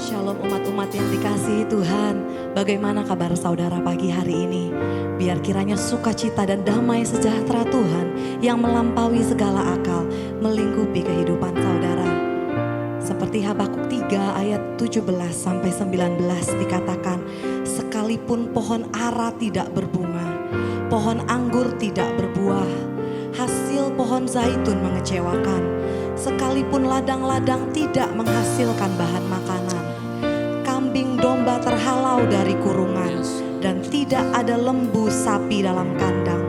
Shalom umat-umat yang dikasihi Tuhan. Bagaimana kabar saudara pagi hari ini? Biar kiranya sukacita dan damai sejahtera Tuhan yang melampaui segala akal melingkupi kehidupan saudara. Seperti Habakuk 3 ayat 17 sampai 19 dikatakan, sekalipun pohon ara tidak berbunga, pohon anggur tidak berbuah, hasil pohon zaitun mengecewakan, sekalipun ladang-ladang tidak menghasilkan bahan makanan, kambing domba terhalau dari kurungan, dan tidak ada lembu sapi dalam kandang.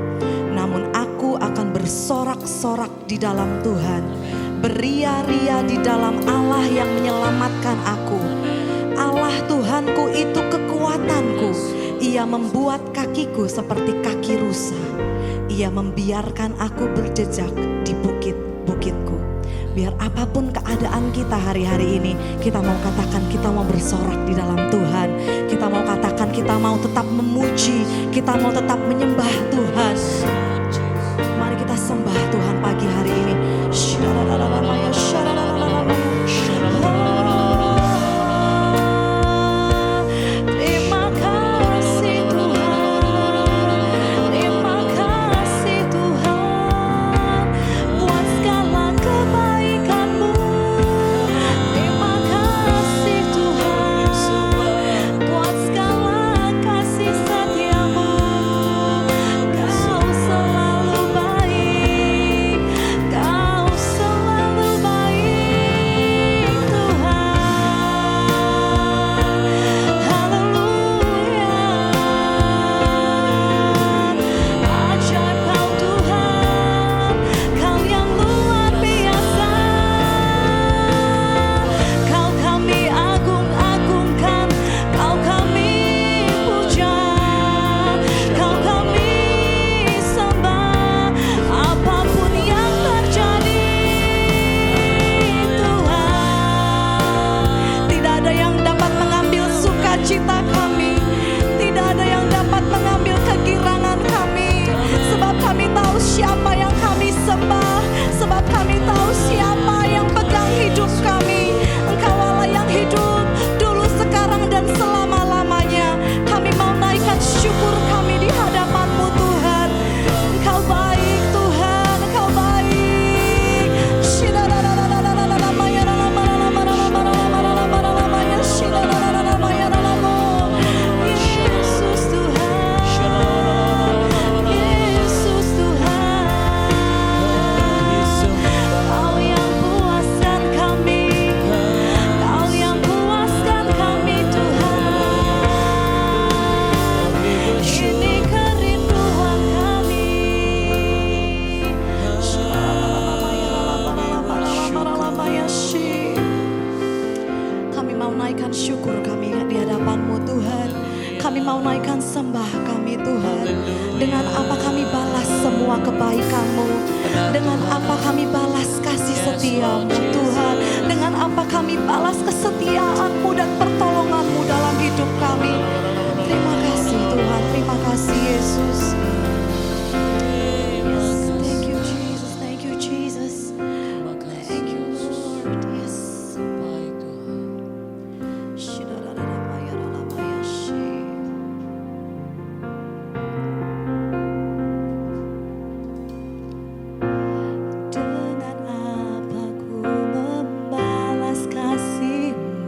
Namun aku akan bersorak-sorak di dalam Tuhan, beria-ria di dalam Allah yang menyelamatkan aku. Allah Tuhanku itu kekuatanku. Ia membuat kakiku seperti kaki rusa. Ia membiarkan aku berjejak di bukit-bukitku. Biar apapun keadaan kita hari-hari ini, kita mau katakan kita mau bersorak di dalam Tuhan. Kita mau katakan kita mau tetap memuji, kita mau tetap menyembah Tuhan. Mari kita sembah Tuhan pagi hari ini. Dengan apa ku membalas kasih-Mu,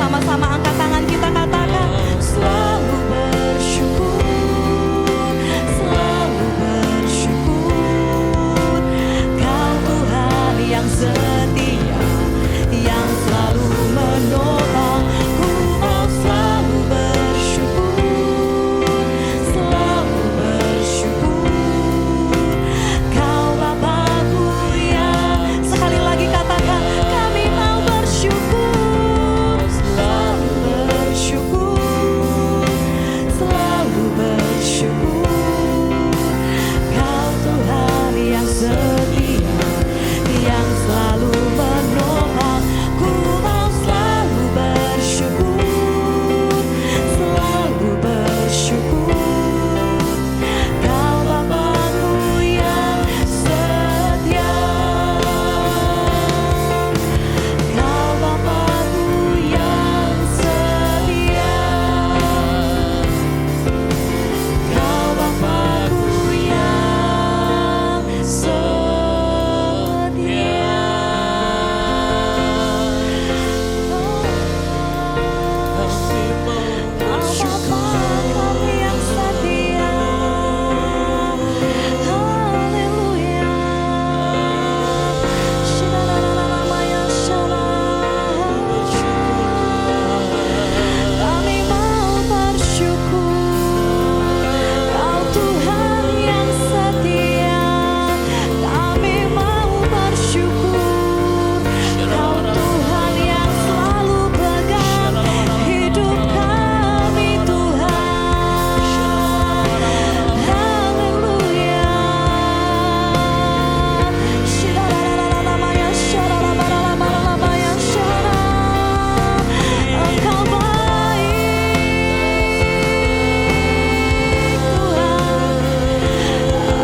Sama-sama angkat tangan kita katakan selalu bersyukur, selalu bersyukur. Kau Tuhan yang setia, yang selalu menolong. Ku mau selalu bersyukur, selalu bersyukur. Kau Bapa-Ku yang, sekali lagi katakan, kami mau bersyukur, selalu bersyukur, selalu bersyukur. Kau Tuhan yang setia, yang selalu menopang. Ku mau selalu bersyukur, selalu bersyukur. Kau Bapa-Ku yang setia, Kau Bapa-Ku yang setia, Kau Bapa-Ku yang setia. Kau Bapa kami yang setia. Haleluya. Shirarararaya shalom. Kami mau bersyukur, Kau Tuhan yang setia. Kami mau bersyukur, Kau Tuhan yang selalu pegang hidup kami Tuhan. Haleluya. Shirarararaya shalalabaralabaralabaya shalom. Engkau baik Tuhan,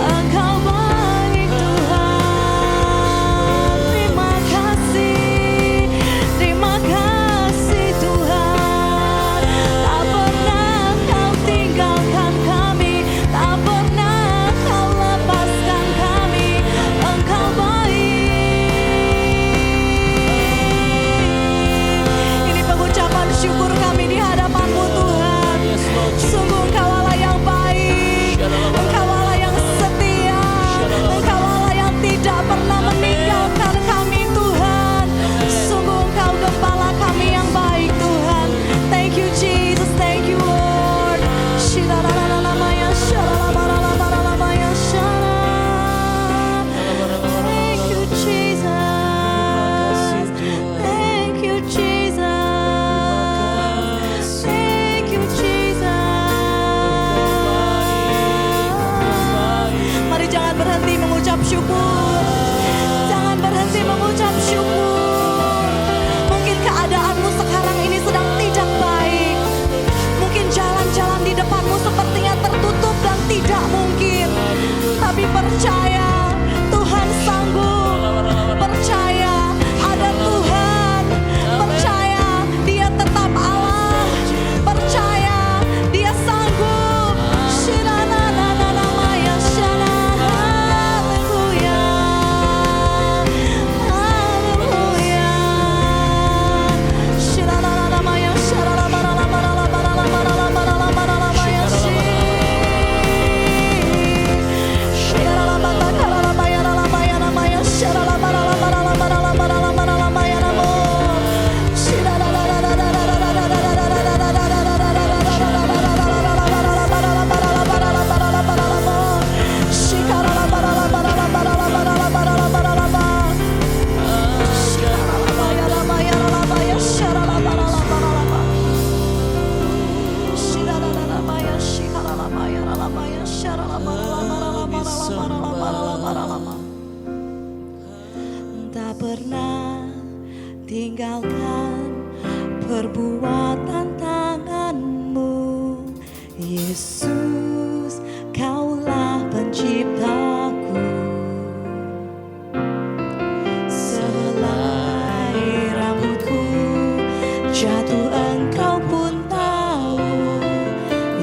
Engkau baik Tuhan. Terima kasih Tuhan. Tak pernah Kau tinggalkan kami, tak pernah Kau lepaskan kami. Engkau baik. Ini pengucapan syukur kami di hadapan-Mu Tuhan. Sungguh Engkau Allah yang baik, Engkau Allah yang setia, Engkau Allah yang tidak pernah meninggalkan kami Tuhan. Sungguh Engkau gembala kami yang baik Tuhan. Thank you Jesus, thank you Lord. Shirarararaya shalalabaralabaralabaya shalom. Thank you Jesus, thank you Jesus, thank you Jesus. Mari jangan berhenti mengucap syukur, jangan berhenti mengucap syukur. Mungkin keadaanmu sekarang ini sedang tidak baik, mungkin jalan-jalan di depanmu sepertinya tertutup dan tidak mungkin. Tapi percaya Tuhan sanggup, percaya ada Tuhan, percaya Dia tetap Allah, percaya Dia sanggup. Shiranananamaya shalom. Haleluya, haleluya. Shirananamaya shalalabaralabaralabaralabaralabaralabaralabaralabaya Shiralabatakarabayaralamaya shalalabaralabaralabaralabaralabaralabaralabaya namo. Tak pernah tinggalkan perbuatan tangan-Mu, Yesus, Kaulah penciptaku. Selai rambutku jatuh Engkau pun tahu,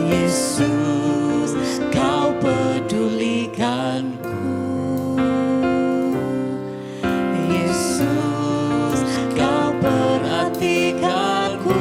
Yesus, Kau pedulikanku. Yesus, Kau perhatikanku.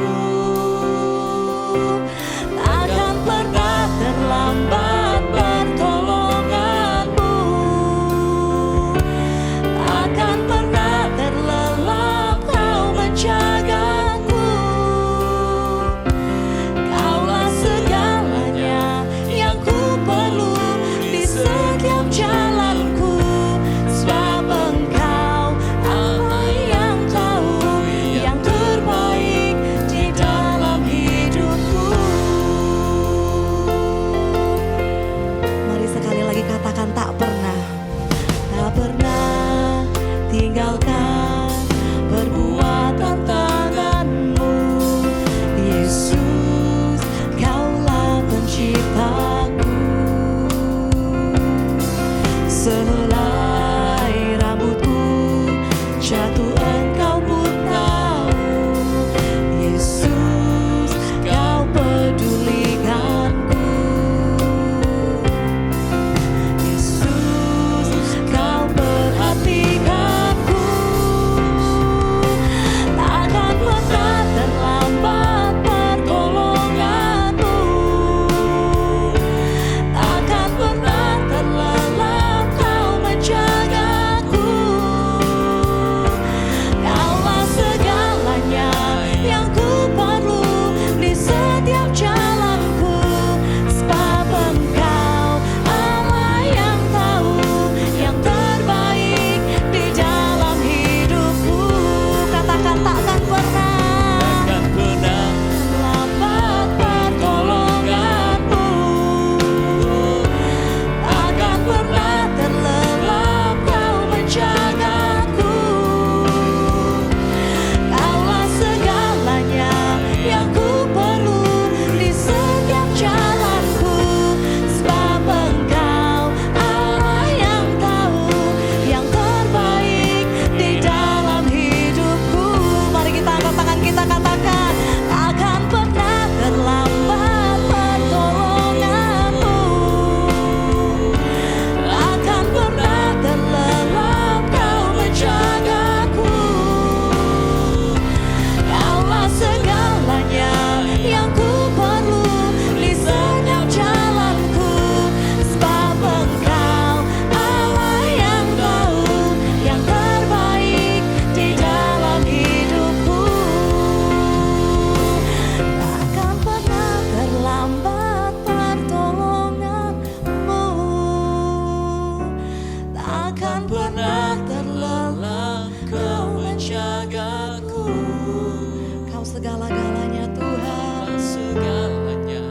segala-galanya Tuhan. Segalanya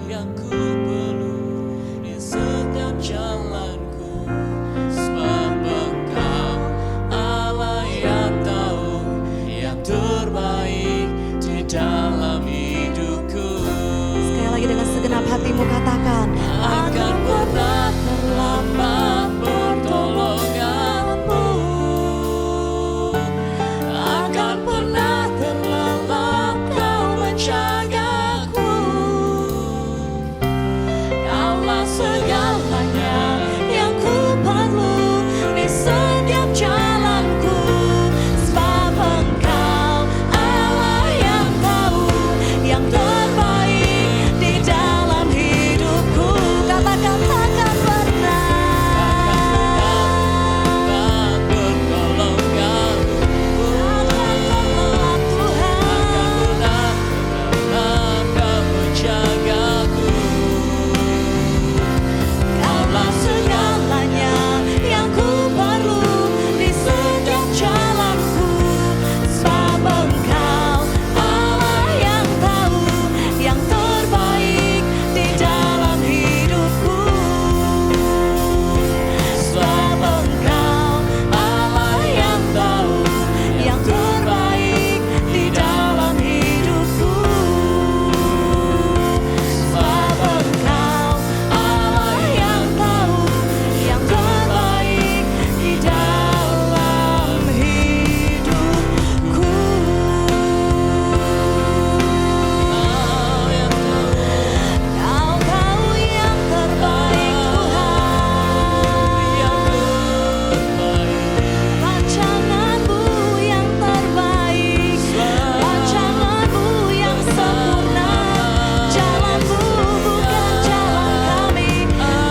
yang ku perlu di setiap jalanku, sebab Engkau Allah yang tahu yang terbaik di dalam hidupku. Sekali lagi dengan segenap hatimu katakan, Akan pernah terlambat pertolonganmu, akan pernah terlambat Kau menjagaku. Kaulah segalanya yang ku perlu di setiap jalanku, sebab Engkau Allah yang tahu yang terbaik di dalam hidupku. Katakan takkan pernah pertolonganmu, akan terlambat Tuhan. Kau menjagaku. Kaulah segalanya yang ku perlu di setiap jalanku, sebab Engkau Allah yang tahu yang terbaik di dalam hidupku. Sebab Engkau Allah yang tahu yang terbaik di dalam hidupku. Sebab Engkau Allah yang tahu yang terbaik di dalam hidupku. Kau tahu yang terbaik Tuhan. Rancanganmu yang terbaik, rancanganmu yang sempurna. Jalanmu bukan jalan kami,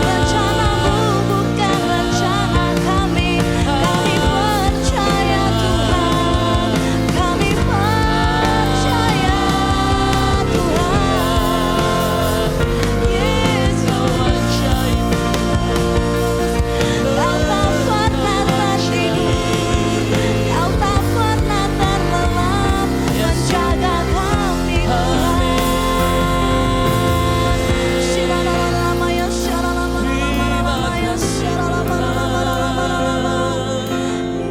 rencanamu bukan rencana kami. Kami percaya Tuhan, kami percaya Tuhan. Yesus, Kau tak pernah tertidur, Kau tak pernah terlelap menjaga kami Tuhan. Shiralalamaya, shalalalamaya, shalalalamaya.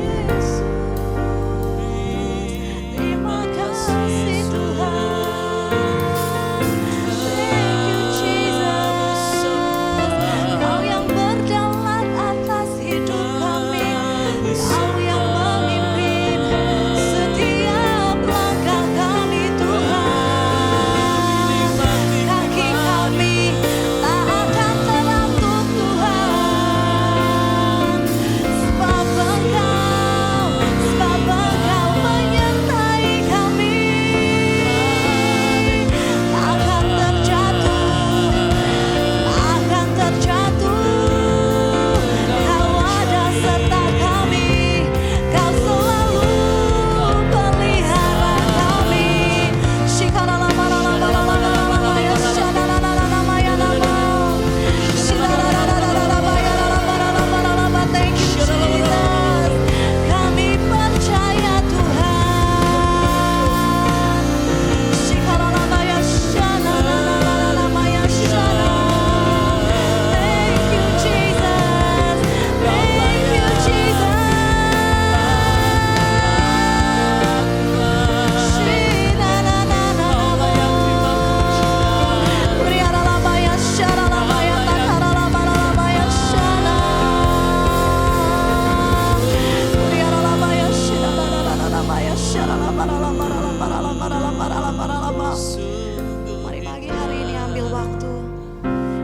Yesus, terima kasih Tuhan. Thank you Jesus. Kau yang berjalan atas hidup kami, Kau yang memimpin setiap langkah kami Tuhan. Kaki kami tak akan terantuk Tuhan, sebab Engkau menyertai kami. Akan terjatuh, Kau ada serta kami, Kau selalu pelihara kami. Shikalalamalalamalalamaya, shalalalamaya nama. Shilalalalalalalabaya, thank you Jesus. Kami percaya Tuhan. Shikalalamaya, shalalalamaya, shalala. Thank you Jesus. Thank you Jesus. Rialalabaya, shalalamaya, takaralabalabaya, shala. Rialalabaya, shalalalabaya, shalalabalabalabalabalabalabalabalaba. Mari pagi hari ini ambil waktu.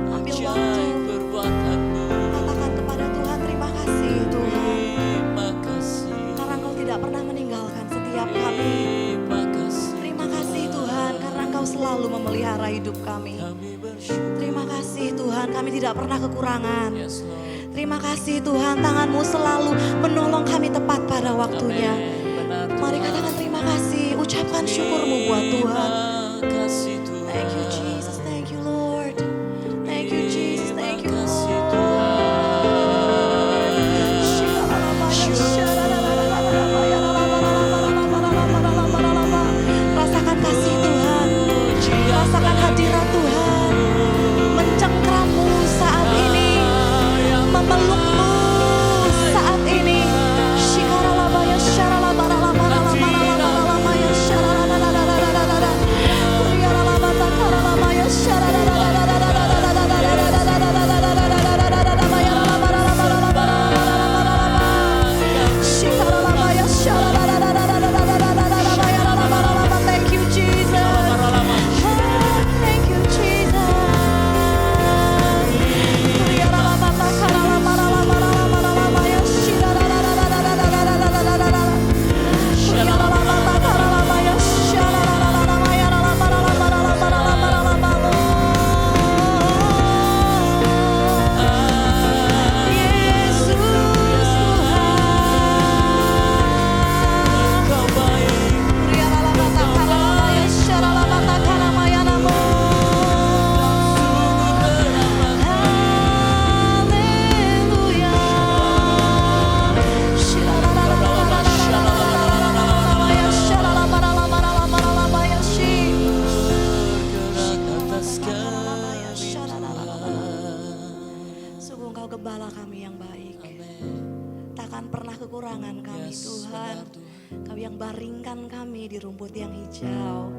Ambil waktu. Perbuatanmu, Katakan kepada Tuhan, terima kasih Tuhan. terima kasih, Karena Engkau tidak pernah meninggalkan setiap kami. terima kasih. Terima kasih Tuhan, karena Engkau selalu memelihara hidup kami. Kami bersyukur, Terima kasih Tuhan, kami tidak pernah kekurangan. yes Lord. Terima kasih Tuhan, tangan-Mu selalu menolong kami tepat pada waktunya. Amin. Benar Mari Tuhan. katakan terima kasih, ucapkan syukur-Mu buat Tuhan. Terima kasih Tuhan. Thank you Jesus, thank you Lord. Thank you Jesus, thank you Terima kasih Lord. Tuhan. Rasakan kasih tangan kami Yes, Tuhan. benar, Tuhan. Kau yang baringkan kami di rumput yang hijau.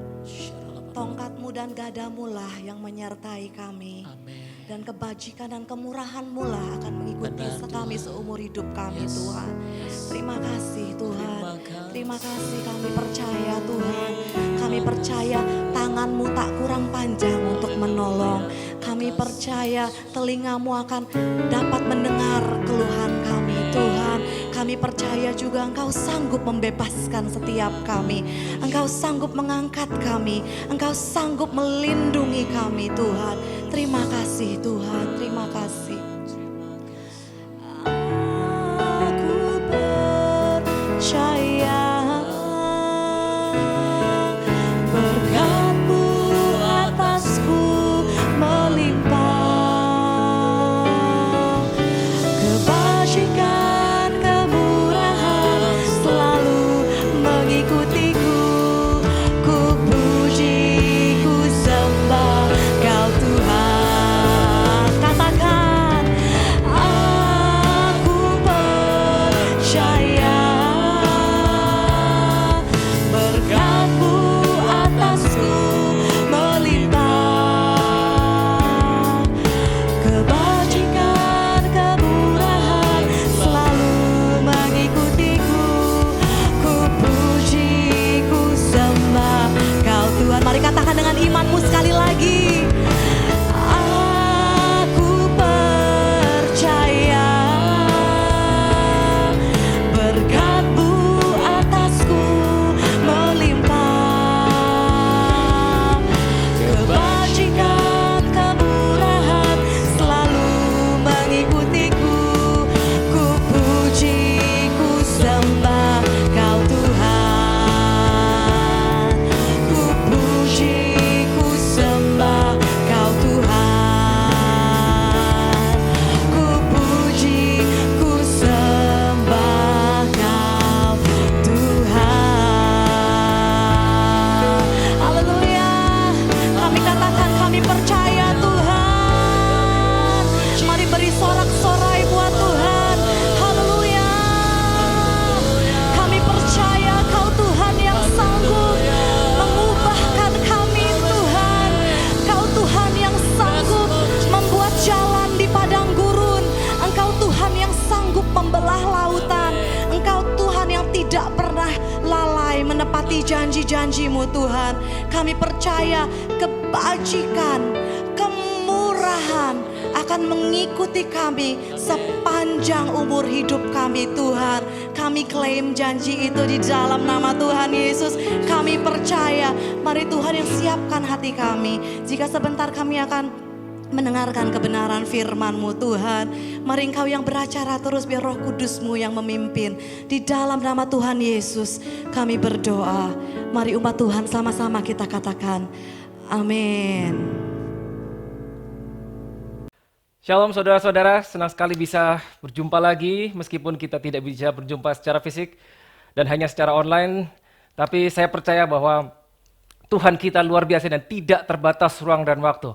Tongkat-Mu dan gadamu lah yang menyertai kami. Amin. Dan kebajikan dan kemurahan-Mu lah akan mengikuti Benar, kami Tuhan. seumur hidup kami Yes, Tuhan. yes. Terima kasih Tuhan. Terima kasih. Terima kasih kami percaya Tuhan. Kami percaya tangan-Mu tak kurang panjang untuk menolong. Kami percaya telinga-Mu akan dapat mendengar keluhan kami Tuhan. Kami percaya juga Engkau sanggup membebaskan setiap kami. Engkau sanggup mengangkat kami. Engkau sanggup melindungi kami Tuhan. Terima kasih Tuhan, terima kasih. Aku percaya berkat-Mu atasku melimpah. Kebajikan, kemurahan selalu mengikutiku. Ku puji, ku sembah Kau Tuhan. Katakan, aku percaya berkat-Mu atasku melimpah. Kebajikan, kemurahan selalu mengikutiku. Ku puji, ku sembah Kau Tuhan. Mari katakan dengan imanmu sekali lagi. Aku percaya berkat-Mu atasku melimpah. Kebajikan, kemurahan selalu mengikutiku. Ku puji, ku sembah Kau Tuhan. Ku puji, ku sembah Kau Tuhan. Ku puji, ku sembah Kau Tuhan. Haleluya. Kami katakan kami percaya Tuhan. Mari beri sorak-sorai buat Tuhan. Haleluya. Kami percaya Kau Tuhan yang sanggup mengubahkan kami Tuhan. Kau Tuhan yang sanggup membuat jalan di padang gurun. Engkau Tuhan yang sanggup membelah lautan. Engkau Tuhan yang tidak pernah lalai menepati janji-janji-Mu Tuhan. Kami percaya kebajikan, kemurahan akan mengikuti kami sepanjang umur hidup kami Tuhan. Kami klaim janji itu di dalam nama Tuhan Yesus. Kami percaya, mari Tuhan yang siapkan hati kami. Jika sebentar kami akan mendengarkan kebenaran firman-Mu Tuhan. Mari Engkau yang beracara terus, biar Roh Kudus-Mu yang memimpin. Di dalam nama Tuhan Yesus kami berdoa. Mari umat Tuhan sama-sama kita katakan amin. Shalom saudara-saudara, senang sekali bisa berjumpa lagi meskipun kita tidak bisa berjumpa secara fisik dan hanya secara online. Tapi saya percaya bahwa Tuhan kita luar biasa dan tidak terbatas ruang dan waktu.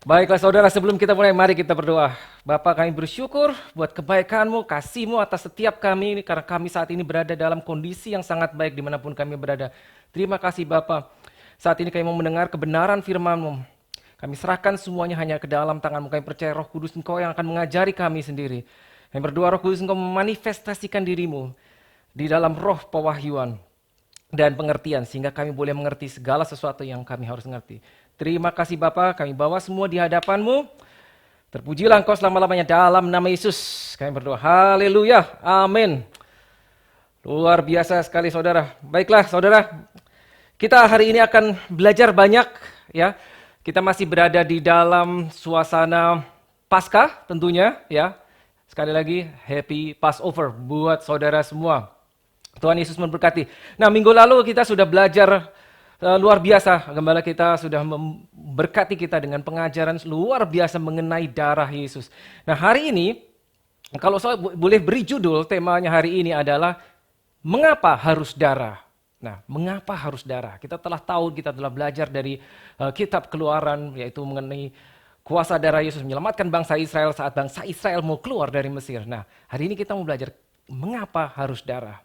Baiklah saudara, sebelum kita mulai, mari kita berdoa. Bapa, kami bersyukur buat kebaikan-Mu, kasih-Mu atas setiap kami, karena kami saat ini berada dalam kondisi yang sangat baik dimanapun kami berada. Terima kasih Bapa, saat ini kami mau mendengar kebenaran firman-Mu. Kami serahkan semuanya hanya ke dalam tangan-Mu. Kami percaya Roh Kudus Engkau yang akan mengajari kami sendiri. Kami berdoa Roh Kudus Engkau memanifestasikan diri-Mu di dalam roh pewahyuan dan pengertian, sehingga kami boleh mengerti segala sesuatu yang kami harus mengerti. Terima kasih Bapa, kami bawa semua di hadapan-Mu. Terpujilah Engkau selama-lamanya dalam nama Yesus. Kami berdoa, haleluya, amin. Luar biasa sekali saudara. Baiklah saudara, kita hari ini akan belajar banyak ya. Kita masih berada di dalam suasana Paskah tentunya ya. Sekali lagi, Happy Passover buat saudara semua. Tuhan Yesus memberkati. Nah, minggu lalu kita sudah belajar luar biasa. Gembala kita sudah memberkati kita dengan pengajaran luar biasa mengenai darah Yesus. Nah, hari ini, kalau saya boleh beri judul, temanya hari ini adalah mengapa harus darah? Nah, mengapa harus darah? Kita telah tahu, kita telah belajar dari kitab Keluaran, yaitu mengenai kuasa darah Yesus menyelamatkan bangsa Israel saat bangsa Israel mau keluar dari Mesir. Nah, hari ini kita mau belajar Mengapa harus darah?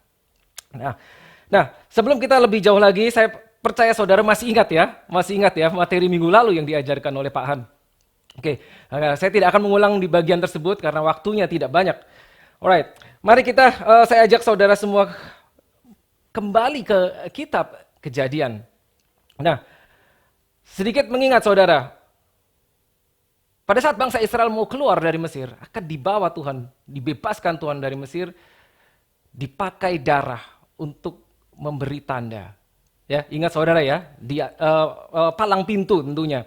Nah, sebelum kita lebih jauh lagi, saya percaya saudara masih ingat ya materi minggu lalu yang diajarkan oleh Pak Han. Oke, saya tidak akan mengulang di bagian tersebut karena waktunya tidak banyak. Alright, mari saya ajak saudara semua kembali ke kitab Kejadian. Nah, sedikit mengingat saudara, pada saat bangsa Israel mau keluar dari Mesir, akan dibawa Tuhan, dibebaskan Tuhan dari Mesir, dipakai darah untuk memberi tanda. Ya, ingat saudara ya, di palang pintu tentunya.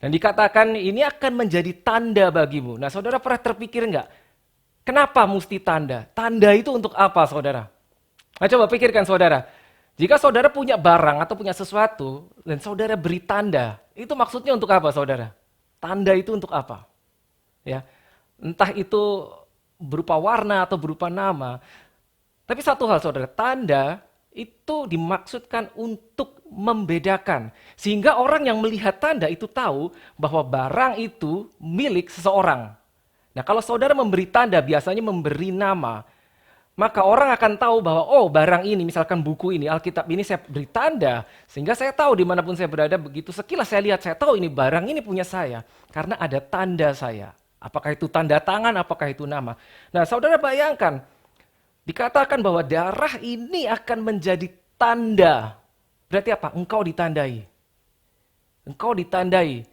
Dan dikatakan ini akan menjadi tanda bagimu. Nah, saudara pernah terpikir enggak? Kenapa mesti tanda? Tanda itu untuk apa, saudara? Nah, coba pikirkan saudara. Jika saudara punya barang atau punya sesuatu, dan saudara beri tanda, itu maksudnya untuk apa, saudara? Tanda itu untuk apa? Ya, entah itu berupa warna atau berupa nama. Tapi satu hal, saudara, tanda itu dimaksudkan untuk membedakan. Sehingga orang yang melihat tanda itu tahu bahwa barang itu milik seseorang. Nah, kalau saudara memberi tanda, biasanya memberi nama, maka orang akan tahu bahwa, oh barang ini, misalkan buku ini, Alkitab ini saya beri tanda, sehingga saya tahu dimanapun saya berada, begitu sekilas saya lihat, saya tahu ini barang ini punya saya, karena ada tanda saya. Apakah itu tanda tangan, apakah itu nama. Nah, saudara bayangkan, dikatakan bahwa darah ini akan menjadi tanda. Berarti apa? Engkau ditandai. Engkau ditandai.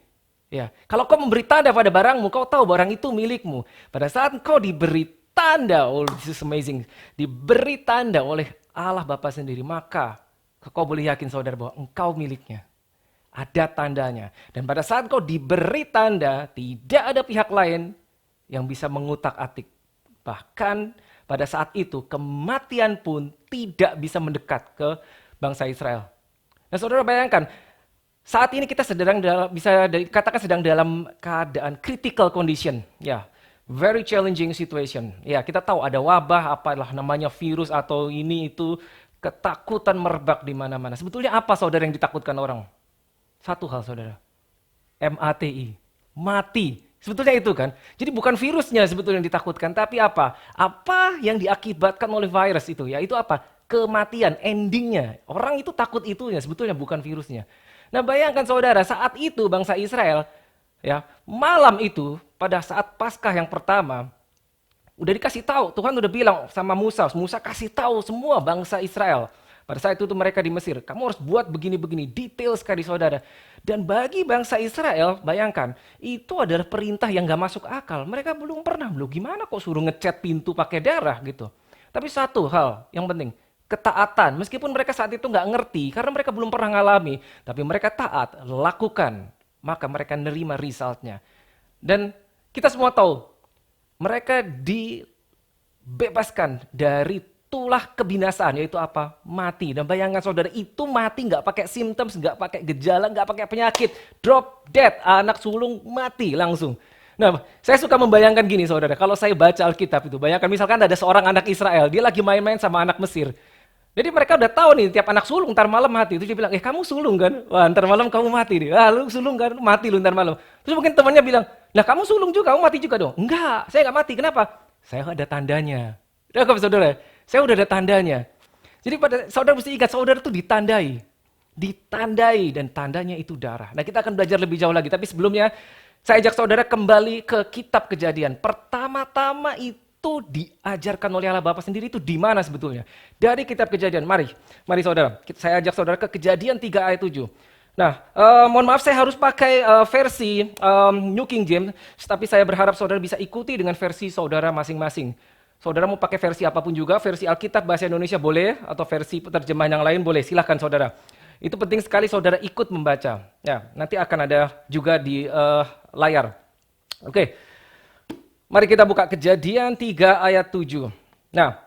Ya, kalau kau memberi tanda pada barangmu, kau tahu barang itu milikmu. Pada saat engkau diberi tanda, oh this is amazing, diberi tanda oleh Allah Bapa sendiri, maka kau boleh yakin saudara bahwa engkau miliknya. Ada tandanya. Dan pada saat kau diberi tanda, tidak ada pihak lain yang bisa mengutak-atik. Bahkan pada saat itu kematian pun tidak bisa mendekat ke bangsa Israel. Nah, saudara bayangkan, saat ini kita bisa dikatakan sedang dalam keadaan critical condition, ya, very challenging situation. Ya, kita tahu ada wabah, apalah namanya virus atau ini itu, ketakutan merebak di mana-mana. Sebetulnya apa saudara yang ditakutkan orang? Satu hal saudara, MATI, mati. Sebetulnya itu kan. Jadi bukan virusnya sebetulnya yang ditakutkan, tapi apa? Apa yang diakibatkan oleh virus itu? Yaitu apa? Kematian, endingnya. Orang itu takut itunya, sebetulnya bukan virusnya. Nah, bayangkan saudara, saat itu bangsa Israel, ya, malam itu pada saat Paskah yang pertama, udah dikasih tahu, Tuhan udah bilang sama Musa, Musa kasih tahu semua bangsa Israel. Pada saat itu mereka di Mesir, kamu harus buat begini-begini, detail sekali saudara. Dan bagi bangsa Israel, bayangkan, itu adalah perintah yang gak masuk akal. Mereka belum pernah, gimana kok suruh ngecat pintu pakai darah gitu. Tapi satu hal yang penting, ketaatan. Meskipun mereka saat itu nggak ngerti, karena mereka belum pernah ngalami, tapi mereka taat, lakukan, maka mereka nerima resultnya. Dan kita semua tahu, mereka dibebaskan dari tulah kebinasaan, yaitu apa? Mati. Dan bayangkan saudara, itu mati nggak pakai symptoms, nggak pakai gejala, nggak pakai penyakit, drop dead, anak sulung mati langsung. Nah, saya suka membayangkan gini saudara, kalau saya baca Alkitab itu, bayangkan misalkan ada seorang anak Israel, dia lagi main-main sama anak Mesir. Jadi mereka udah tahu nih, tiap anak sulung ntar malam mati. Terus dia bilang, kamu sulung kan? Wah, ntar malam kamu mati nih. Lu sulung kan? Mati lu ntar malam. Terus mungkin temannya bilang, nah kamu sulung juga, kamu mati juga dong. Enggak, saya nggak mati. Kenapa? Saya ada tandanya. Udah saudara, saya udah ada tandanya. Jadi saudara mesti ingat, saudara tuh ditandai. Ditandai, dan tandanya itu darah. Nah, kita akan belajar lebih jauh lagi. Tapi sebelumnya, saya ajak saudara kembali ke kitab Kejadian. Pertama-tama itu diajarkan oleh Allah Bapa sendiri itu di mana sebetulnya? Dari kitab Kejadian. Mari saudara, saya ajak saudara ke Kejadian 3 ayat 7. Nah, mohon maaf saya harus pakai versi New King James, tapi saya berharap saudara bisa ikuti dengan versi saudara masing-masing. Saudara mau pakai versi apapun juga, versi Alkitab bahasa Indonesia boleh, atau versi terjemahan yang lain boleh, silahkan saudara. Itu penting sekali saudara ikut membaca. Ya, nanti akan ada juga di layar. Oke. Mari kita buka Kejadian 3 ayat 7. Nah,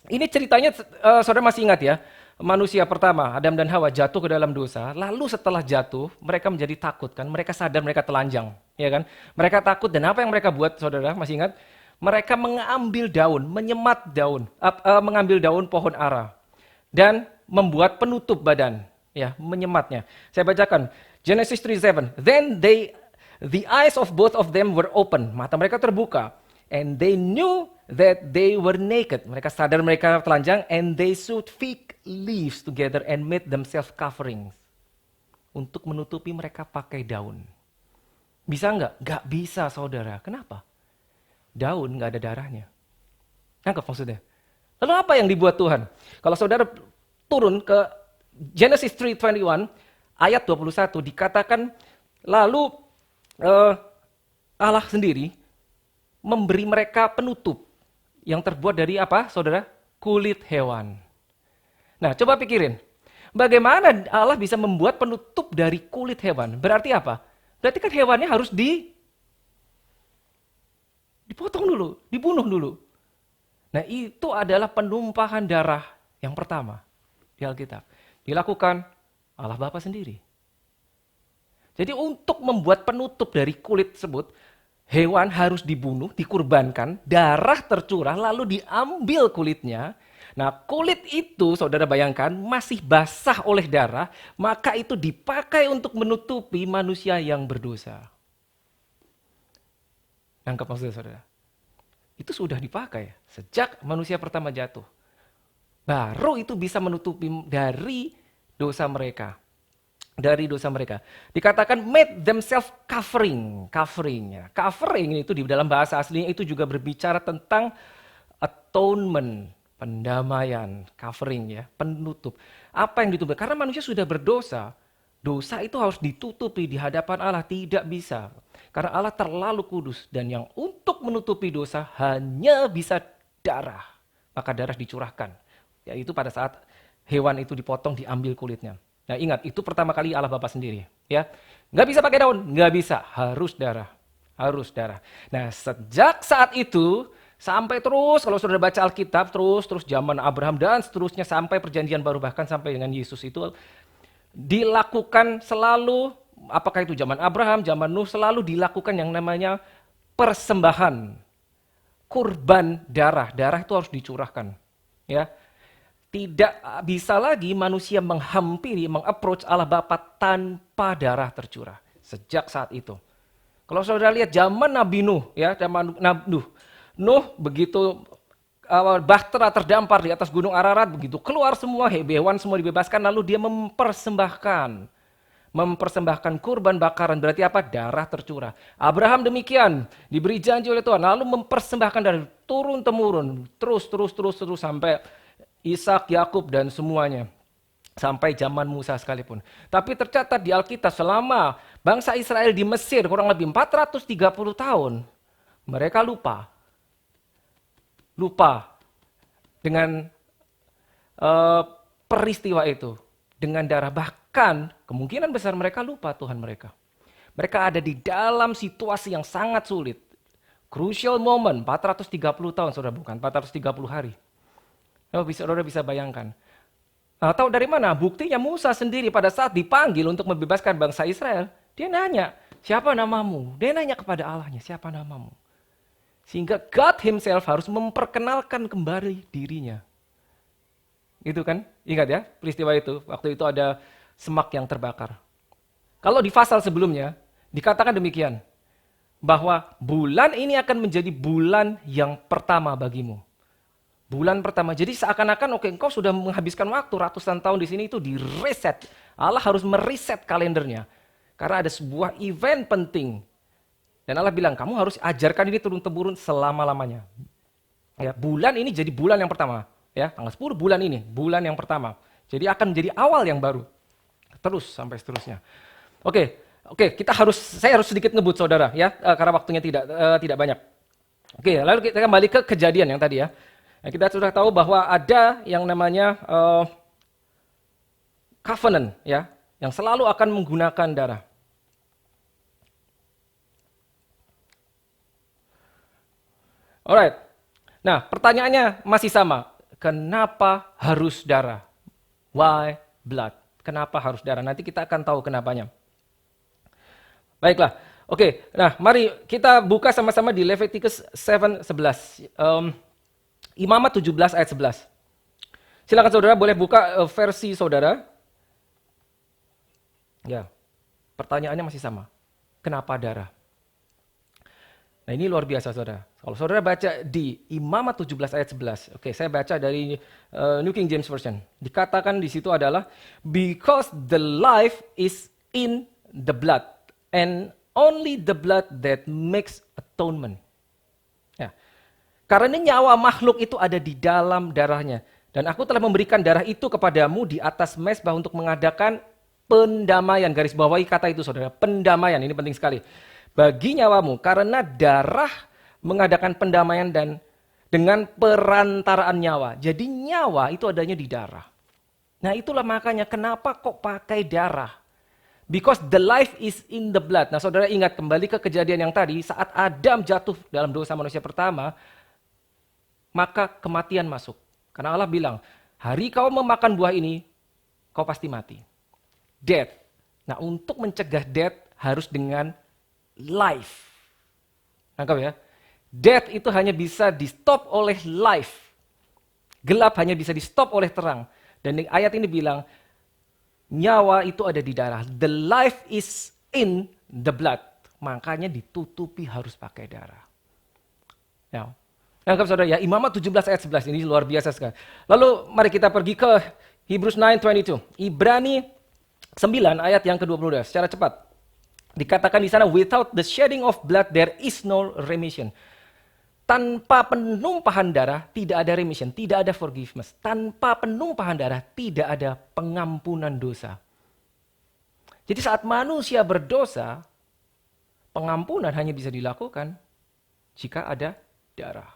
ini ceritanya saudara masih ingat ya, manusia pertama, Adam dan Hawa jatuh ke dalam dosa, lalu setelah jatuh, mereka menjadi takut kan, mereka sadar mereka telanjang, ya kan? Mereka takut dan apa yang mereka buat saudara, masih ingat? Mereka mengambil daun, mengambil daun pohon ara, dan membuat penutup badan, ya, menyematnya. Saya bacakan, Genesis 3:7, then the eyes of both of them were open. Mata mereka terbuka. And they knew that they were naked. Mereka sadar mereka telanjang, and they sewed fig leaves together and made themselves coverings. Untuk menutupi mereka pakai daun. Bisa nggak? Nggak bisa, saudara. Kenapa? Daun nggak ada darahnya. Nangkep maksudnya? Lalu apa yang dibuat Tuhan? Kalau saudara turun ke Genesis 3:21, ayat 21, dikatakan, lalu Allah sendiri memberi mereka penutup yang terbuat dari apa, saudara? Kulit hewan. Nah, coba pikirin. Bagaimana Allah bisa membuat penutup dari kulit hewan? Berarti apa? Berarti kan hewannya harus dipotong dulu, dibunuh dulu. Nah, itu adalah penumpahan darah yang pertama di Alkitab. Dilakukan Allah Bapa sendiri. Jadi untuk membuat penutup dari kulit tersebut, hewan harus dibunuh, dikurbankan, darah tercurah, lalu diambil kulitnya. Nah, kulit itu, saudara bayangkan, masih basah oleh darah, maka itu dipakai untuk menutupi manusia yang berdosa. Nangkap maksudnya, saudara? Itu sudah dipakai sejak manusia pertama jatuh. Baru itu bisa menutupi dari dosa mereka. Dari dosa mereka. Dikatakan made themselves covering. Covering itu di dalam bahasa aslinya itu juga berbicara tentang atonement, pendamaian, covering ya, penutup. Apa yang ditutupi? Karena manusia sudah berdosa. Dosa itu harus ditutupi di hadapan Allah, tidak bisa. Karena Allah terlalu kudus dan yang untuk menutupi dosa hanya bisa darah. Maka darah dicurahkan. Yaitu pada saat hewan itu dipotong, diambil kulitnya. Nah ingat, itu pertama kali Allah Bapa sendiri. Ya, nggak bisa pakai daun, nggak bisa, harus darah. Harus darah. Nah sejak saat itu, sampai terus, kalau saudara baca Alkitab, terus zaman Abraham dan seterusnya sampai perjanjian baru, bahkan sampai dengan Yesus itu, dilakukan selalu, apakah itu zaman Abraham, zaman Nuh, selalu dilakukan yang namanya persembahan. Kurban darah, darah itu harus dicurahkan. Ya, tidak bisa lagi manusia menghampiri, mengapproach Allah Bapa tanpa darah tercurah. Sejak saat itu. Kalau saudara lihat zaman Nabi Nuh, ya, zaman Nuh begitu bahtera terdampar di atas gunung Ararat, begitu keluar semua, hewan semua dibebaskan, lalu dia mempersembahkan kurban bakaran, berarti apa? Darah tercurah. Abraham demikian, diberi janji oleh Tuhan, lalu mempersembahkan dari turun-temurun, terus sampai Ishak, Yakub dan semuanya. Sampai zaman Musa sekalipun. Tapi tercatat di Alkitab selama bangsa Israel di Mesir kurang lebih 430 tahun, mereka lupa dengan peristiwa itu, dengan darah. Bahkan kemungkinan besar mereka lupa Tuhan mereka. Mereka ada di dalam situasi yang sangat sulit. Crucial moment, 430 tahun, saudara, bukan 430 hari. Saudara bisa bayangkan. Nah, tahu dari mana? Buktinya Musa sendiri pada saat dipanggil untuk membebaskan bangsa Israel, dia nanya, siapa namamu? Dia nanya kepada Allahnya, siapa namamu? Sehingga God himself harus memperkenalkan kembali dirinya. Gitu kan? Ingat ya peristiwa itu. Waktu itu ada semak yang terbakar. Kalau di pasal sebelumnya, dikatakan demikian. Bahwa bulan ini akan menjadi bulan yang pertama bagimu. Bulan pertama. Jadi seakan-akan oke, engkau sudah menghabiskan waktu ratusan tahun di sini, itu di-reset. Allah harus mereset kalendernya. Karena ada sebuah event penting. Dan Allah bilang, kamu harus ajarkan ini turun-temurun selama-lamanya. Ya, bulan ini jadi bulan yang pertama. Ya, tanggal 10 bulan ini, bulan yang pertama. Jadi akan menjadi awal yang baru. Terus sampai seterusnya. Oke, saya harus sedikit ngebut saudara ya, karena waktunya tidak banyak. Oke, lalu kita kembali ke kejadian yang tadi ya. Nah, kita sudah tahu bahwa ada yang namanya covenant ya, yang selalu akan menggunakan darah. Alright. Nah, pertanyaannya masih sama. Kenapa harus darah? Why blood? Kenapa harus darah? Nanti kita akan tahu kenapanya. Baiklah. Oke, nah mari kita buka sama-sama di Leviticus 7:11. Imamat 17 ayat 11. Silakan saudara boleh buka versi saudara. Ya, pertanyaannya masih sama. Kenapa darah? Nah ini luar biasa saudara. Kalau saudara baca di Imamat 17 ayat 11. Oke, saya baca dari New King James Version. Dikatakan di situ adalah, because the life is in the blood, and only the blood that makes atonement. Ya. Karena nyawa makhluk itu ada di dalam darahnya. Dan aku telah memberikan darah itu kepadamu di atas mezbah untuk mengadakan pendamaian. Garis bawahi kata itu saudara, pendamaian. Ini penting sekali. Bagi nyawamu, karena darah mengadakan pendamaian dan dengan perantaraan nyawa. Jadi nyawa itu adanya di darah. Nah itulah makanya kenapa kok pakai darah. Because the life is in the blood. Nah saudara ingat kembali ke kejadian yang tadi, saat Adam jatuh dalam dosa manusia pertama, maka kematian masuk. Karena Allah bilang, hari kau memakan buah ini, kau pasti mati. Death. Nah untuk mencegah death harus dengan life. Tangkap ya. Death itu hanya bisa di stop oleh life. Gelap hanya bisa di stop oleh terang. Dan ayat ini bilang, nyawa itu ada di darah. The life is in the blood. Makanya ditutupi harus pakai darah. Ya. Tangkap saudara ya, Imamat 17 ayat 11 ini luar biasa sekali. Lalu mari kita pergi ke Hebrews 9:22. Ibrani 9 ayat yang ke-22 secara cepat. Dikatakan di sana, without the shedding of blood there is no remission. Tanpa penumpahan darah tidak ada remission, tidak ada forgiveness. Tanpa penumpahan darah tidak ada pengampunan dosa. Jadi saat manusia berdosa, pengampunan hanya bisa dilakukan jika ada darah.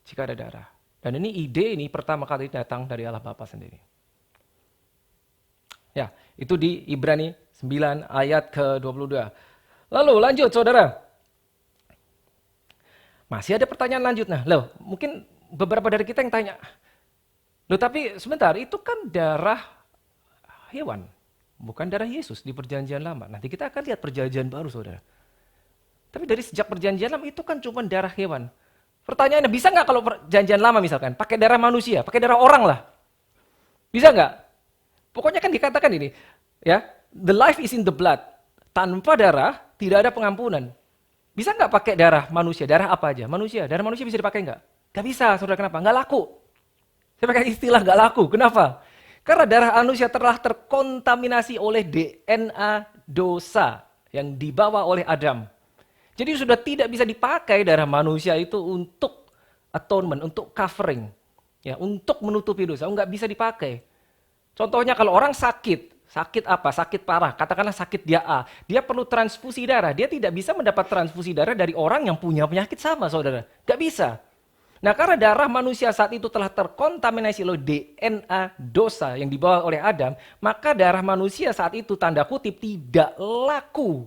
Jika ada darah. Dan ini ide ini pertama kali datang dari Allah Bapa sendiri. Ya, itu di Ibrani 9 ayat ke-22. Lalu lanjut saudara. Masih ada pertanyaan lanjut. Nah, loh, mungkin beberapa dari kita yang tanya, loh tapi sebentar, itu kan darah hewan, bukan darah Yesus di perjanjian lama. Nanti kita akan lihat perjanjian baru saudara. Tapi dari sejak perjanjian lama itu kan cuma darah hewan. Pertanyaannya, bisa nggak kalau perjanjian lama misalkan, pakai darah manusia, pakai darah orang lah? Bisa nggak? Pokoknya kan dikatakan ini, ya, the life is in the blood. Tanpa darah, tidak ada pengampunan. Bisa nggak pakai darah manusia? Darah apa aja? Manusia. Darah manusia bisa dipakai nggak? Nggak bisa, saudara. Kenapa? Nggak laku. Saya pakai istilah nggak laku. Kenapa? Karena darah manusia telah terkontaminasi oleh DNA dosa yang dibawa oleh Adam. Jadi sudah tidak bisa dipakai darah manusia itu untuk atonement, untuk covering, ya, untuk menutupi dosa. Nggak bisa dipakai. Contohnya kalau orang sakit apa? Sakit parah, katakanlah sakit dia A. Dia perlu transfusi darah. Dia tidak bisa mendapat transfusi darah dari orang yang punya penyakit sama, saudara. Nggak bisa. Nah karena darah manusia saat itu telah terkontaminasi oleh DNA dosa yang dibawa oleh Adam, maka darah manusia saat itu tanda kutip tidak laku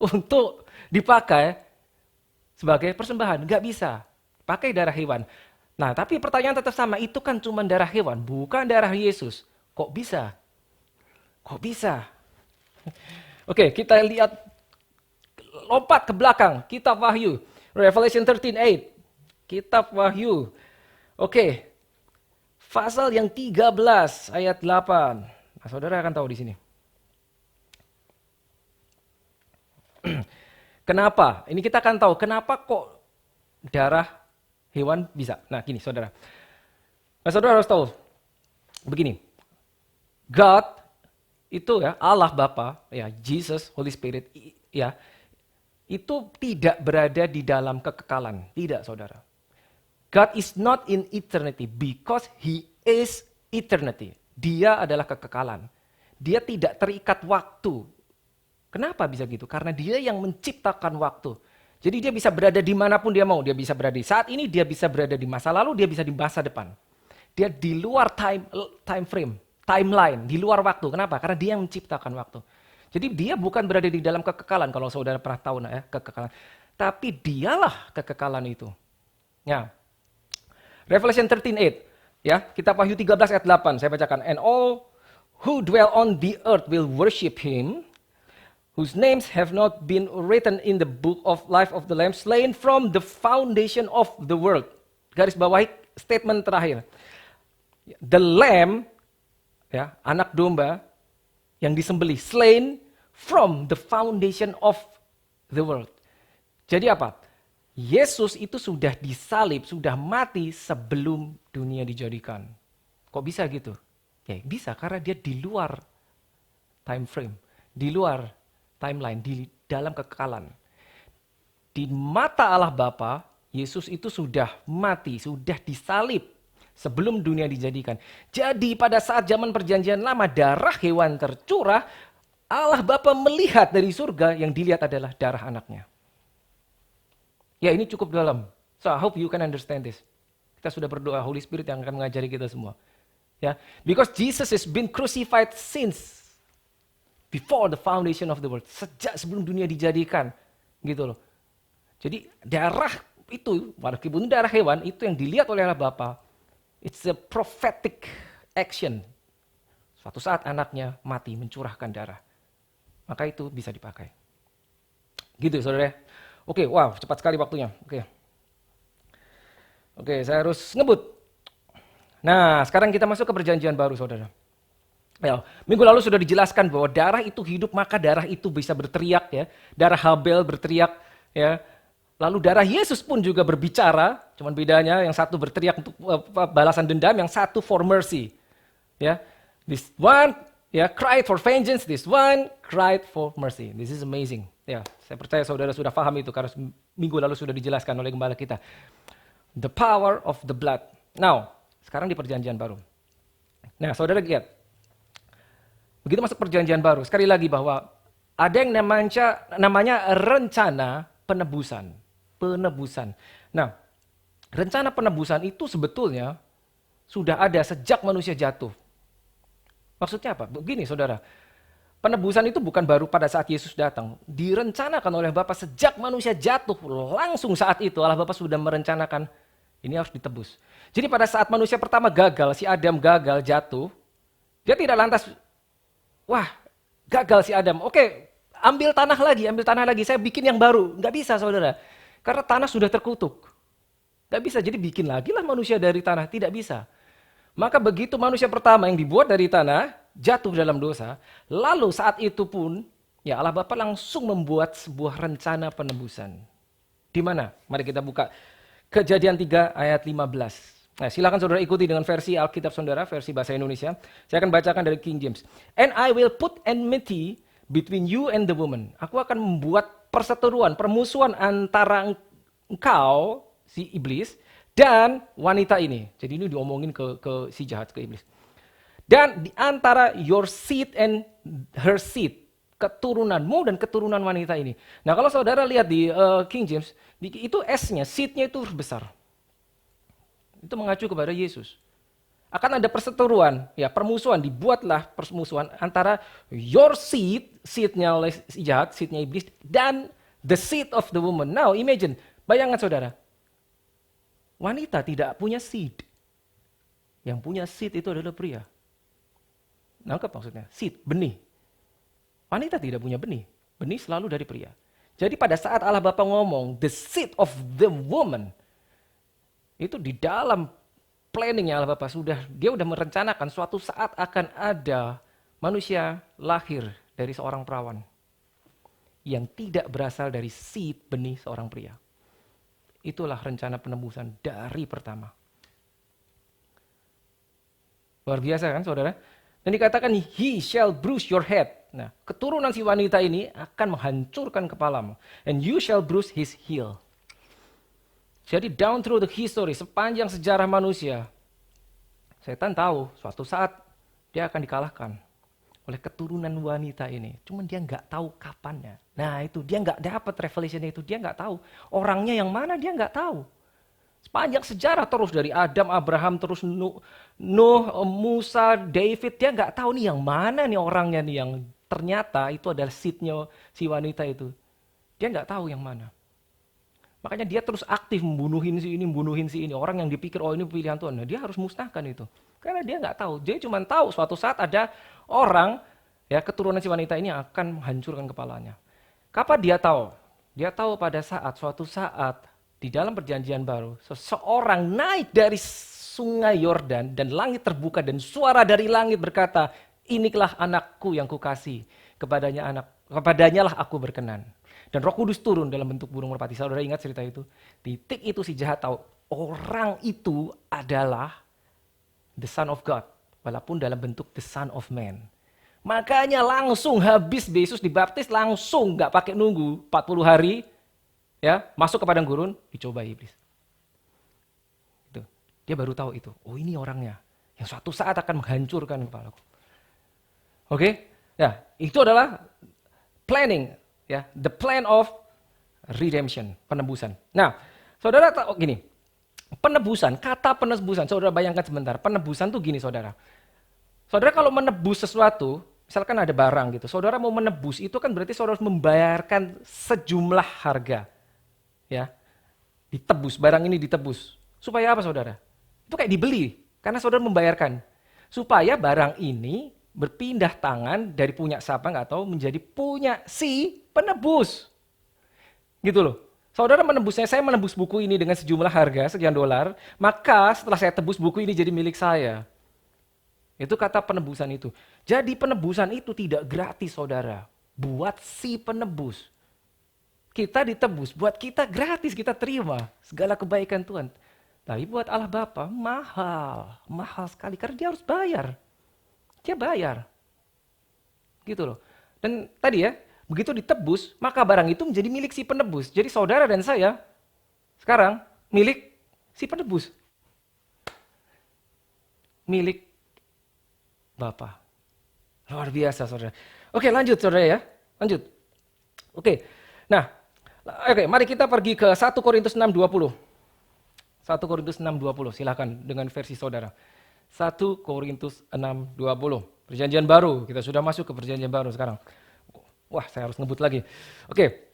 untuk dipakai sebagai persembahan. Nggak bisa. Pakai darah hewan. Nah tapi pertanyaan tetap sama, itu kan cuma darah hewan, bukan darah Yesus. Kok bisa? Kok bisa? Oke, kita lihat, lompat ke belakang, kitab Wahyu, Revelation 13:8, kitab Wahyu. Oke, pasal yang 13 ayat 8. Nah, saudara akan tahu di sini. Kenapa? Ini kita akan tahu kenapa kok darah hewan bisa. Nah, gini saudara. Nah, saudara harus tahu begini. God itu ya, Allah Bapa, ya, Jesus, Holy Spirit, ya, itu tidak berada di dalam kekekalan. Tidak, saudara. God is not in eternity because He is eternity. Dia adalah kekekalan. Dia tidak terikat waktu. Kenapa bisa gitu? Karena dia yang menciptakan waktu. Jadi dia bisa berada dimanapun dia mau. Dia bisa berada di saat ini, dia bisa berada di masa lalu, dia bisa di masa depan. Dia di luar time frame, timeline, di luar waktu. Kenapa? Karena dia yang menciptakan waktu. Jadi dia bukan berada di dalam kekekalan, kalau saudara pernah tahu ya, kekekalan. Tapi dialah kekekalan itu. Ya. Revelation 13:8, ya, kitab Wahyu 13 ayat 8, saya bacakan. And all who dwell on the earth will worship Him, whose names have not been written in the book of life of the Lamb, slain from the foundation of the world. Garis bawahi statement terakhir. The Lamb, ya, anak domba yang disembelih, slain from the foundation of the world. Jadi apa? Yesus itu sudah disalib, sudah mati sebelum dunia dijadikan. Kok bisa gitu? Ya bisa karena dia di luar time frame, di luar timeline, di dalam kekekalan. Di mata Allah Bapa, Yesus itu sudah mati, sudah disalib sebelum dunia dijadikan. Jadi pada saat zaman perjanjian lama darah hewan tercurah, Allah Bapa melihat dari surga yang dilihat adalah darah anaknya. Ya ini cukup dalam. So I hope you can understand this. Kita sudah berdoa, Holy Spirit yang akan mengajari kita semua. Ya, because Jesus has been crucified since before the foundation of the world. Sejak sebelum dunia dijadikan, gitu loh. Jadi darah itu, walaupun darah hewan itu yang dilihat oleh Allah Bapa, it's a prophetic action. Suatu saat anaknya mati mencurahkan darah, maka itu bisa dipakai. Gitu saudara. Oke, wow cepat sekali waktunya. Oke, saya harus ngebut. Nah, sekarang kita masuk ke perjanjian baru saudara. Ya, minggu lalu sudah dijelaskan bahwa darah itu hidup, maka darah itu bisa berteriak ya. Darah Habel berteriak ya. Lalu darah Yesus pun juga berbicara, cuman bedanya yang satu berteriak untuk balasan dendam, yang satu for mercy. Ya. This one cried for vengeance, this one cried for mercy. This is amazing. Ya, saya percaya saudara sudah paham itu karena minggu lalu sudah dijelaskan oleh gembala kita. The power of the blood. Now, sekarang di perjanjian baru. Nah, saudara lihat. Begitu masuk perjanjian baru, sekali lagi bahwa ada yang namanya rencana penebusan. Nah, rencana penebusan itu sebetulnya sudah ada sejak manusia jatuh. Maksudnya apa? Begini saudara, penebusan itu bukan baru pada saat Yesus datang. Direncanakan oleh Bapa sejak manusia jatuh. Langsung saat itu Allah Bapa sudah merencanakan ini harus ditebus. Jadi pada saat manusia pertama gagal, si Adam gagal jatuh, dia tidak lantas, wah gagal si Adam, oke ambil tanah lagi, saya bikin yang baru. Nggak bisa saudara, karena tanah sudah terkutuk. Nggak bisa, jadi bikin lagi lah manusia dari tanah, tidak bisa. Maka begitu manusia pertama yang dibuat dari tanah, jatuh dalam dosa, lalu saat itu pun, ya Allah Bapa langsung membuat sebuah rencana penebusan. Di mana? Mari kita buka Kejadian 3 ayat 15. Nah, silakan saudara ikuti dengan versi Alkitab saudara, versi bahasa Indonesia. Saya akan bacakan dari King James. And I will put enmity between you and the woman. Aku akan membuat perseteruan, permusuhan antara engkau, si iblis, dan wanita ini. Jadi ini diomongin ke si jahat, ke iblis. Dan di antara your seed and her seed, keturunanmu dan keturunan wanita ini. Nah kalau saudara lihat di King James, itu S-nya, seed-nya itu besar. Itu mengacu kepada Yesus. Akan ada perseteruan, ya permusuhan, dibuatlah permusuhan antara your seed, seed-nya oleh si jahat, seed-nya iblis, dan the seed of the woman. Now imagine, bayangkan saudara, wanita tidak punya seed. Yang punya seed itu adalah pria. Nangkep maksudnya? Seed, benih. Wanita tidak punya benih. Benih selalu dari pria. Jadi pada saat Allah Bapa ngomong, the seed of the woman, itu di dalam planningnya Allah Bapa dia udah merencanakan suatu saat akan ada manusia lahir dari seorang perawan yang tidak berasal dari seed benih seorang pria. Itulah rencana penebusan dari pertama. Luar biasa kan saudara? Dan dikatakan, he shall bruise your head. Nah, keturunan si wanita ini akan menghancurkan kepalamu. And you shall bruise his heel. Jadi down through the history, sepanjang sejarah manusia, setan tahu suatu saat dia akan dikalahkan oleh keturunan wanita ini. Cuman dia nggak tahu kapannya. Nah itu, dia nggak dapat revelation itu, dia nggak tahu. Orangnya yang mana dia nggak tahu. Sepanjang sejarah terus dari Adam, Abraham, terus Nuh, Musa, David, dia nggak tahu nih yang mana nih orangnya nih yang ternyata itu adalah seed-nya si wanita itu. Dia nggak tahu yang mana. Makanya dia terus aktif membunuhin si ini. Orang yang dipikir, oh ini pilihan Tuhan. Nah, dia harus musnahkan itu. Karena dia nggak tahu. Dia cuma tahu suatu saat ada orang, ya keturunan si wanita ini akan menghancurkan kepalanya. Kapan dia tahu? Dia tahu pada suatu saat, di dalam perjanjian baru, seseorang naik dari sungai Yordan dan langit terbuka dan suara dari langit berkata, inilah anakku yang kukasih. kepadanya lah aku berkenan. Dan Roh Kudus turun dalam bentuk burung merpati. Saudara ingat cerita itu? Titik itu si jahat tahu orang itu adalah the Son of God, walaupun dalam bentuk the Son of Man. Makanya langsung habis Yesus dibaptis, langsung nggak pakai nunggu 40 hari, ya masuk ke padang gurun, dicoba iblis. Itu. Dia baru tahu itu. Oh ini orangnya yang suatu saat akan menghancurkan kepalaku. Oke, ya itu adalah planning, ya the plan of redemption, penebusan. Nah, saudara tahu gini, penebusan, kata penebusan, saudara bayangkan sebentar, penebusan tuh gini saudara. Saudara kalau menebus sesuatu, misalkan ada barang gitu, saudara mau menebus itu kan berarti saudara harus membayarkan sejumlah harga, ya, ditebus, barang ini ditebus. Supaya apa saudara? Itu kayak dibeli, karena saudara membayarkan. Supaya barang ini berpindah tangan dari punya siapa nggak tahu menjadi punya si penebus. Gitu loh. Saudara menebusnya, saya menebus buku ini dengan sejumlah harga, sekian dolar, maka setelah saya tebus buku ini jadi milik saya. Itu kata penebusan itu. Jadi penebusan itu tidak gratis saudara. Buat si penebus. Kita ditebus, buat kita gratis, kita terima segala kebaikan Tuhan. Tapi buat Allah Bapa mahal, mahal sekali karena dia harus bayar. Dia bayar. Gitu loh. Dan tadi ya, begitu ditebus, maka barang itu menjadi milik si penebus. Jadi saudara dan saya sekarang milik si penebus. Milik Bapa. Luar biasa saudara. Oke lanjut saudara ya. Lanjut. Oke. Nah, mari kita pergi ke 1 Korintus 6:20. 1 Korintus 6:20, silakan dengan versi saudara. 1 Korintus 6:20. Perjanjian baru, kita sudah masuk ke perjanjian baru sekarang. Wah, saya harus ngebut lagi. Oke,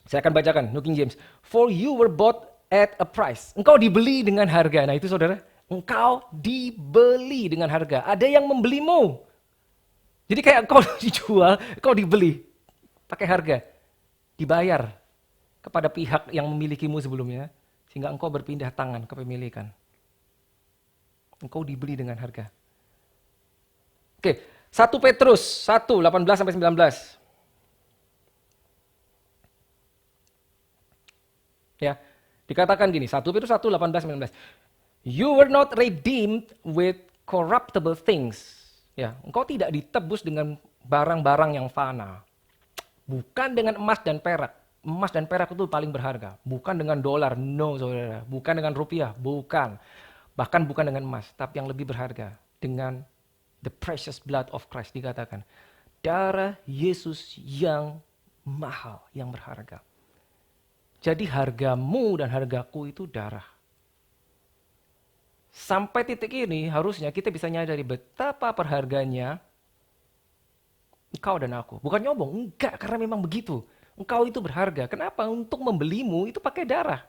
saya akan bacakan, New King James. For you were bought at a price. Engkau dibeli dengan harga. Nah itu saudara, engkau dibeli dengan harga. Ada yang membelimu. Jadi kayak engkau dijual, engkau dibeli. Pakai harga. Dibayar kepada pihak yang memilikimu sebelumnya. Sehingga engkau berpindah tangan kepemilikan. Engkau dibeli dengan harga. Oke, 1 Petrus 1:18-19. Ya, dikatakan gini, 1 Petrus 1:18-19. You were not redeemed with corruptible things. Ya, engkau tidak ditebus dengan barang-barang yang fana. Bukan dengan emas dan perak. Emas dan perak itu paling berharga. Bukan dengan dolar, no saudara. Bukan dengan rupiah, bukan. Bahkan bukan dengan emas, tapi yang lebih berharga. Dengan the precious blood of Christ dikatakan. Darah Yesus yang mahal, yang berharga. Jadi hargamu dan hargaku itu darah. Sampai titik ini harusnya kita bisa nyadari betapa berharganya engkau dan aku. Bukan nyombong, enggak, karena memang begitu. Engkau itu berharga. Kenapa? Untuk membelimu itu pakai darah.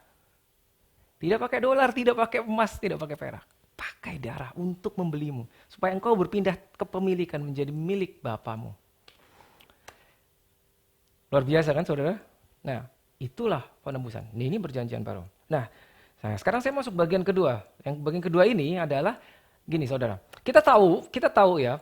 Tidak pakai dolar, tidak pakai emas, tidak pakai perak. Pakai darah untuk membelimu. Supaya engkau berpindah kepemilikan menjadi milik Bapamu. Luar biasa kan saudara? Nah, itulah penebusan. Ini perjanjian baru. Nah, sekarang saya masuk bagian kedua. Yang bagian kedua ini adalah gini saudara. Kita tahu ya,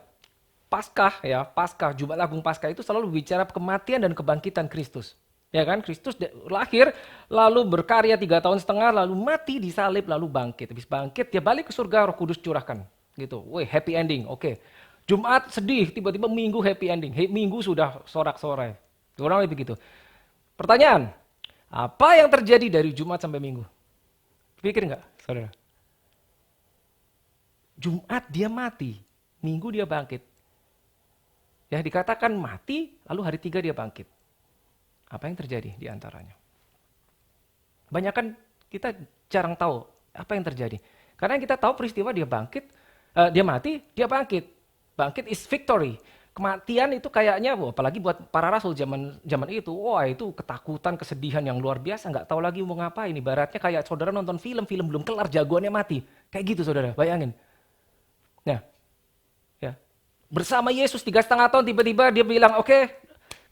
Paskah, Jumat Agung Paskah itu selalu bicara kematian dan kebangkitan Kristus. Ya kan, Kristus lahir, lalu berkarya 3,5 tahun, lalu mati, disalib, lalu bangkit. Habis bangkit, dia balik ke surga, Roh Kudus curahkan. Gitu, wih happy ending, oke. Jumat sedih, tiba-tiba Minggu happy ending. Minggu sudah sorak-sorai. Kurang lebih begitu. Pertanyaan, apa yang terjadi dari Jumat sampai Minggu? Pikir nggak, saudara? Jumat dia mati, Minggu dia bangkit. Ya dikatakan mati, lalu hari 3 dia bangkit. Apa yang terjadi di antaranya? Banyak kan kita jarang tahu apa yang terjadi. Karena kita tahu peristiwa dia bangkit, dia mati, dia bangkit. Bangkit is victory. Kematian itu kayaknya, apalagi buat para rasul zaman itu, wah itu ketakutan, kesedihan yang luar biasa, nggak tahu lagi mau ngapain. Ibaratnya kayak saudara nonton film belum kelar, jagoannya mati. Kayak gitu saudara, bayangin. Nah, ya bersama Yesus 3,5 tahun, tiba-tiba dia bilang, oke,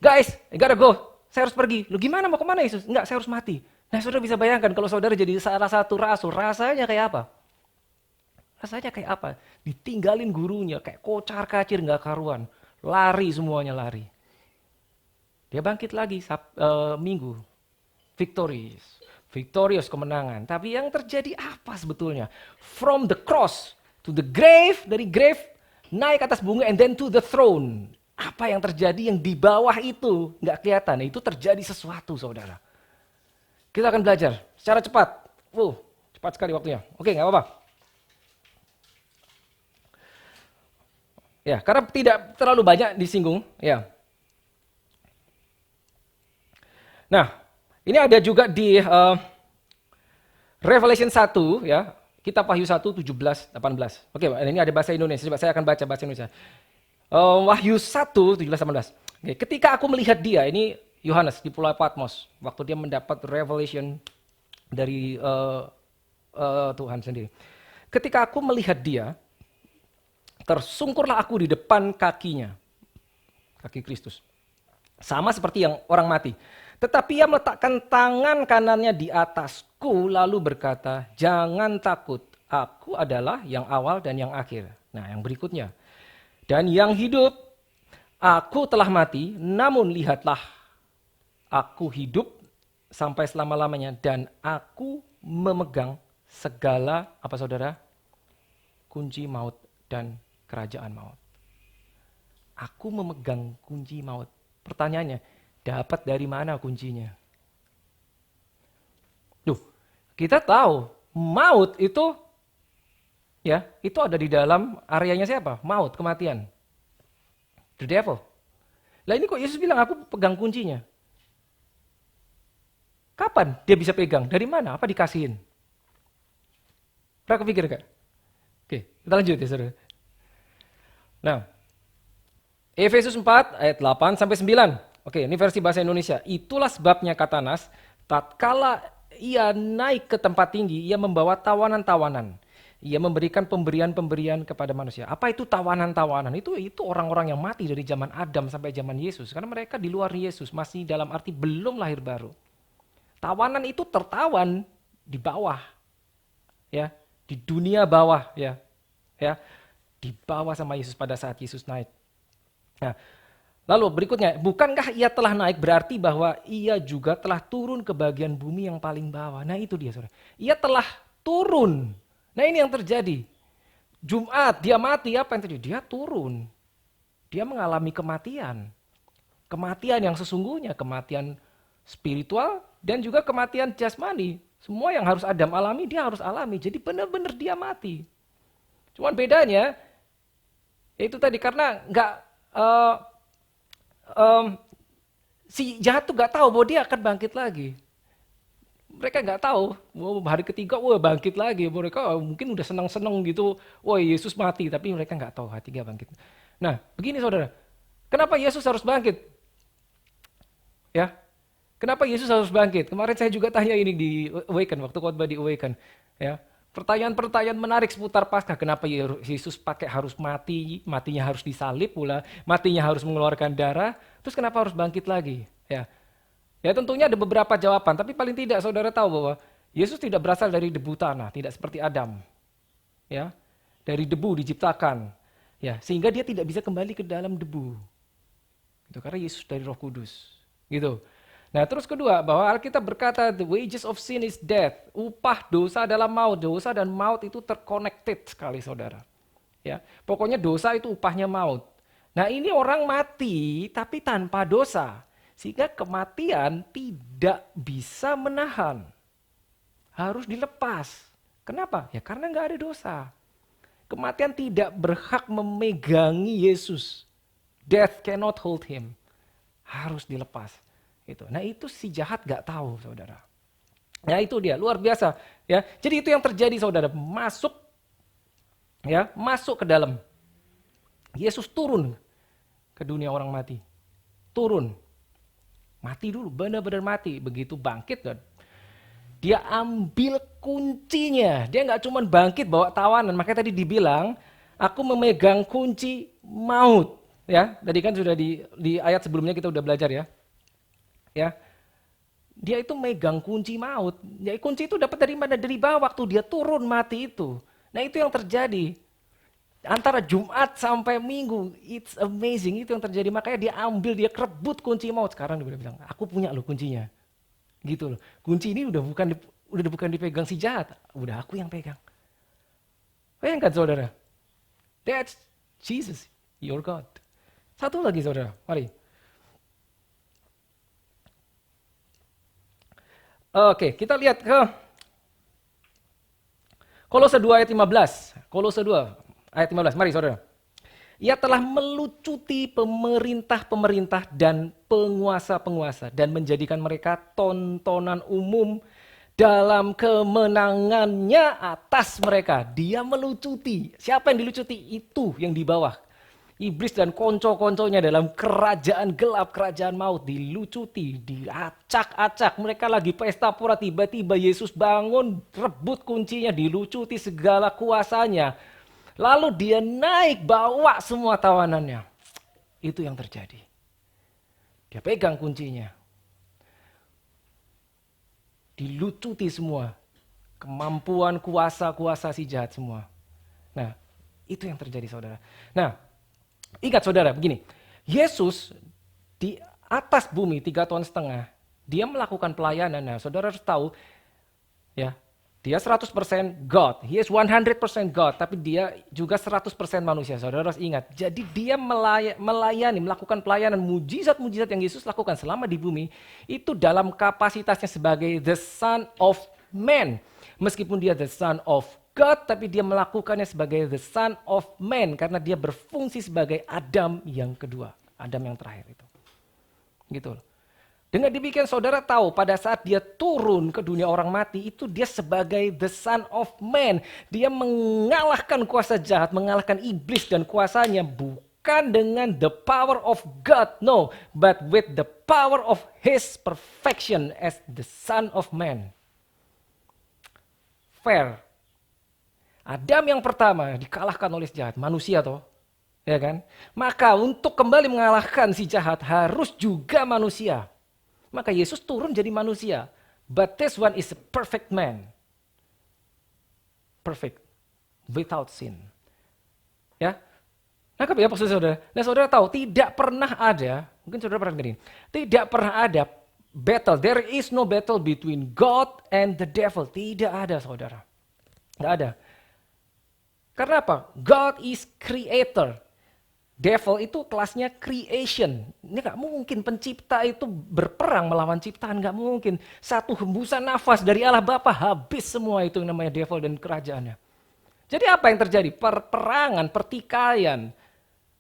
guys, I gotta go. Saya harus pergi. Lu gimana, mau kemana Yesus? Enggak, saya harus mati. Nah saudara bisa bayangkan kalau saudara jadi salah satu rasul, rasanya kayak apa? Rasanya kayak apa? Ditinggalin gurunya, kayak kocar kacir nggak karuan. Lari semuanya lari. Dia bangkit lagi Minggu. Victorious kemenangan. Tapi yang terjadi apa sebetulnya? From the cross to the grave, dari grave naik ke atas bumi and then to the throne. Apa yang terjadi yang di bawah itu nggak kelihatan. Itu terjadi sesuatu, saudara. Kita akan belajar secara cepat. Cepat sekali waktunya. Oke, nggak apa-apa. Ya, karena tidak terlalu banyak disinggung. Ya. Nah, ini ada juga di Revelation 1, ya. Kitab Wahyu 1, 17, 18. Oke, ini ada bahasa Indonesia. Coba saya akan baca bahasa Indonesia. Wahyu 1, 17, 18. Oke, ketika aku melihat dia, ini Yohanes di Pulau Patmos. Waktu dia mendapat revelation dari Tuhan sendiri. Ketika aku melihat dia, tersungkurlah aku di depan kakinya. Kaki Kristus. Sama seperti yang orang mati. Tetapi ia meletakkan tangan kanannya di atasku lalu berkata, jangan takut, aku adalah yang awal dan yang akhir. Nah, yang berikutnya. Dan yang hidup, aku telah mati, namun lihatlah, aku hidup sampai selama-lamanya dan aku memegang segala, apa saudara? Kunci maut dan kerajaan maut. Aku memegang kunci maut. Pertanyaannya, dapat dari mana kuncinya? Kita tahu maut itu ya, itu ada di dalam areanya siapa? Maut, kematian. The devil. Lah ini kok Yesus bilang aku pegang kuncinya? Kapan dia bisa pegang? Dari mana? Apa dikasihin? Pernah kepikir gak? Oke, kita lanjut ya saudara. Nah, Efesus 4 ayat 8 sampai 9. Oke, ini versi bahasa Indonesia. Itulah sebabnya kata Nas, tatkala ia naik ke tempat tinggi, ia membawa tawanan-tawanan. Ia memberikan pemberian-pemberian kepada manusia. Apa itu tawanan-tawanan? Itu orang-orang yang mati dari zaman Adam sampai zaman Yesus. Karena mereka di luar Yesus, masih dalam arti belum lahir baru. Tawanan itu tertawan di bawah. Ya, di dunia bawah ya. Ya, di bawah sama Yesus pada saat Yesus naik. Nah, lalu berikutnya, bukankah ia telah naik berarti bahwa ia juga telah turun ke bagian bumi yang paling bawah. Nah itu dia saudara. Ia telah turun. Nah ini yang terjadi. Jumat dia mati, apa yang terjadi? Dia turun. Dia mengalami kematian. Kematian yang sesungguhnya, kematian spiritual dan juga kematian jasmani. Semua yang harus Adam alami, dia harus alami. Jadi benar-benar dia mati. Cuman bedanya, itu tadi karena si jahat tuh gak tahu bahwa dia akan bangkit lagi. Mereka gak tahu, hari ketiga bangkit lagi. Mereka mungkin udah senang-senang gitu, Yesus mati, tapi mereka gak tahu hari ketiga bangkit. Nah, begini saudara, kenapa Yesus harus bangkit? Ya, kenapa Yesus harus bangkit? Kemarin saya juga tanya ini di Awaken, waktu khotbah di Awaken. Ya, pertanyaan-pertanyaan menarik seputar Paskah. Kenapa Yesus harus mati, matinya harus disalib pula, matinya harus mengeluarkan darah, terus kenapa harus bangkit lagi? Ya tentunya ada beberapa jawaban, tapi paling tidak saudara tahu bahwa Yesus tidak berasal dari debu tanah, tidak seperti Adam. Ya, dari debu diciptakan. Ya, sehingga dia tidak bisa kembali ke dalam debu. Itu karena Yesus dari Roh Kudus. Gitu. Nah terus kedua, bahwa Alkitab berkata the wages of sin is death. Upah dosa adalah maut. Dosa dan maut itu terconnected sekali saudara. Ya, pokoknya dosa itu upahnya maut. Nah ini orang mati tapi tanpa dosa. Sehingga kematian tidak bisa menahan. Harus dilepas. Kenapa? Ya karena nggak ada dosa. Kematian tidak berhak memegangi Yesus. Death cannot hold him. Harus dilepas. Nah itu si jahat gak tahu saudara. Nah itu dia luar biasa ya. Jadi itu yang terjadi saudara, masuk ke dalam. Yesus turun ke dunia orang mati. Turun. Mati dulu, benar-benar mati. Begitu bangkit dan dia ambil kuncinya. Dia gak cuma bangkit bawa tawanan. Makanya tadi dibilang aku memegang kunci maut. Ya, tadi kan sudah di ayat sebelumnya kita udah belajar ya. Ya, dia itu megang kunci maut. Ya, kunci itu dapat dari mana? Dari bawah waktu dia turun mati itu. Nah itu yang terjadi. Antara Jumat sampai Minggu, it's amazing, itu yang terjadi. Makanya dia ambil, dia kerebut kunci maut. Sekarang dia bilang, aku punya loh kuncinya. Gitu loh. Kunci ini udah bukan dipegang si jahat, udah aku yang pegang. Bayangkan saudara, that's Jesus, your God. Satu lagi saudara, mari. Oke, kita lihat ke Kolose 2 ayat 15. Kolose 2 ayat 15, mari saudara. Ia telah melucuti pemerintah-pemerintah dan penguasa-penguasa dan menjadikan mereka tontonan umum dalam kemenangannya atas mereka. Dia melucuti. Siapa yang dilucuti? Itu yang di bawah. Iblis dan konco-konconya dalam kerajaan gelap, kerajaan maut dilucuti, diacak-acak. Mereka lagi pesta pura, tiba-tiba Yesus bangun, rebut kuncinya, dilucuti segala kuasanya. Lalu dia naik, bawa semua tawanannya. Itu yang terjadi. Dia pegang kuncinya. Dilucuti semua. Kemampuan kuasa-kuasa si jahat semua. Nah, itu yang terjadi saudara. Nah, ingat saudara, begini. Yesus di atas bumi 3,5 tahun, dia melakukan pelayanan. Nah, saudara harus tahu, ya, dia 100% God. He is 100% God, tapi dia juga 100% manusia. Saudara harus ingat. Jadi dia melayani, melakukan pelayanan, mujizat-mujizat yang Yesus lakukan selama di bumi, itu dalam kapasitasnya sebagai the Son of Man. Meskipun dia the Son of God, tapi dia melakukannya sebagai the Son of Man, karena dia berfungsi sebagai Adam yang kedua. Adam yang terakhir itu. Gitu loh. Dengan demikian saudara tahu pada saat dia turun ke dunia orang mati itu dia sebagai the Son of Man. Dia mengalahkan kuasa jahat, mengalahkan iblis dan kuasanya bukan dengan the power of God, no, but with the power of His perfection as the Son of Man. Fair. Adam yang pertama dikalahkan oleh si jahat, manusia toh. Ya kan? Maka untuk kembali mengalahkan si jahat harus juga manusia. Maka Yesus turun jadi manusia. But this one is a perfect man. Perfect. Without sin. Ya. Nangkap ya maksud saudara? Nah saudara tahu tidak pernah ada, mungkin saudara pernah gini, tidak pernah ada battle. There is no battle between God and the devil. Tidak ada saudara. Tidak ada. Karena apa? God is creator. Devil itu kelasnya creation. Ini gak mungkin pencipta itu berperang melawan ciptaan, gak mungkin. Satu hembusan nafas dari Allah Bapa habis semua itu yang namanya devil dan kerajaannya. Jadi apa yang terjadi? Perperangan, pertikaian.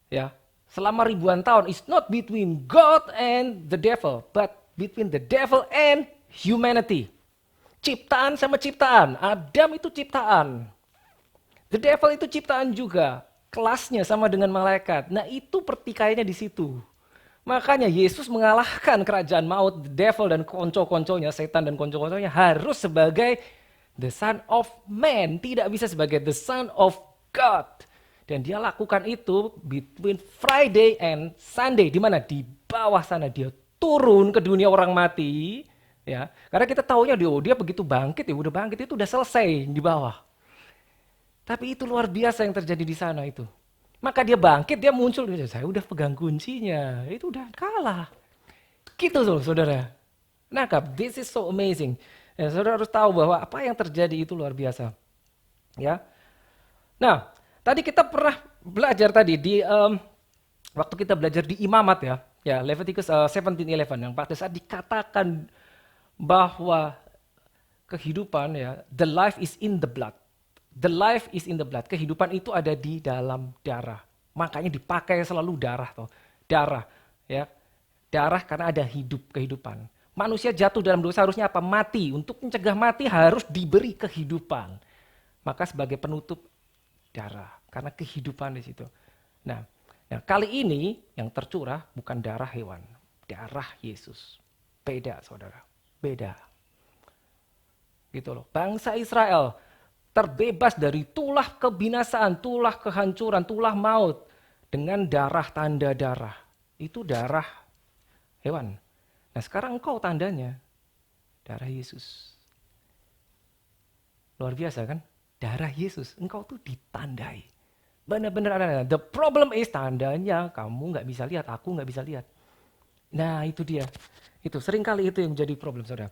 Ya, selama ribuan tahun. It's not between God and the devil, but between the devil and humanity. Ciptaan sama ciptaan. Adam itu ciptaan. The devil itu ciptaan juga. Kelasnya sama dengan malaikat. Nah itu pertikaiannya di situ. Makanya Yesus mengalahkan kerajaan maut, the devil dan konco-konconya, setan dan konco-konconya harus sebagai the Son of Man. Tidak bisa sebagai the Son of God. Dan dia lakukan itu between Friday and Sunday. Di mana? Di bawah sana dia turun ke dunia orang mati. Ya, karena kita taunya dia begitu bangkit, ya udah bangkit itu udah selesai di bawah. Tapi itu luar biasa yang terjadi di sana itu. Maka dia bangkit, dia muncul. Saya udah pegang kuncinya. Itu udah kalah. Gitu loh saudara. Nangkap, this is so amazing. Ya, saudara harus tahu bahwa apa yang terjadi itu luar biasa. Ya. Nah, tadi kita pernah belajar tadi di waktu kita belajar di imamat ya. Ya, Leviticus 17:11 yang pada saat dikatakan bahwa kehidupan ya, the life is in the blood. The life is in the blood. Kehidupan itu ada di dalam darah. Makanya dipakai selalu darah toh. Darah, ya. Darah karena ada kehidupan. Manusia jatuh dalam dosa harusnya apa? Mati. Untuk mencegah mati harus diberi kehidupan. Maka sebagai penutup darah karena kehidupan di situ. Nah, kali ini yang tercurah bukan darah hewan, darah Yesus. Beda, saudara. Beda. Gitu loh. Bangsa Israel terbebas dari tulah kebinasaan, tulah kehancuran, tulah maut dengan darah, tanda darah. Itu darah hewan. Nah sekarang engkau tandanya darah Yesus. Luar biasa kan? Darah Yesus, engkau tuh ditandai. Benar-benar ada. The problem is tandanya kamu nggak bisa lihat, aku nggak bisa lihat. Nah itu dia. Itu seringkali itu yang menjadi problem saudara.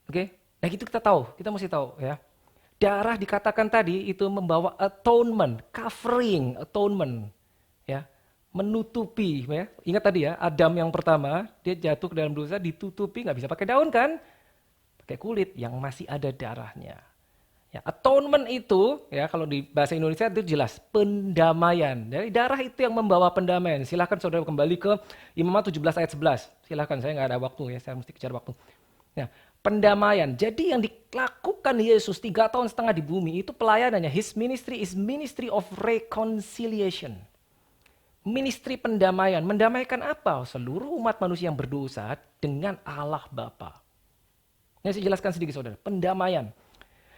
Oke, nah itu kita tahu, kita mesti tahu ya. Darah dikatakan tadi itu membawa atonement, covering, atonement. Ya, menutupi ya. Ingat tadi ya, Adam yang pertama, dia jatuh ke dalam dosa, ditutupi, nggak bisa pakai daun kan? Pakai kulit yang masih ada darahnya. Ya, atonement itu ya kalau di bahasa Indonesia itu jelas pendamaian. Dari darah itu yang membawa pendamaian. Silahkan saudara kembali ke Imamat 17 ayat 11. Silahkan, saya nggak ada waktu ya, saya mesti kejar waktu. Ya, pendamaian. Jadi yang dilakukan Yesus 3,5 tahun di bumi itu pelayanannya. His ministry is ministry of reconciliation. Ministry pendamaian. Mendamaikan apa? Seluruh umat manusia yang berdosa dengan Allah Bapa. Ini saya jelaskan sedikit saudara. Pendamaian.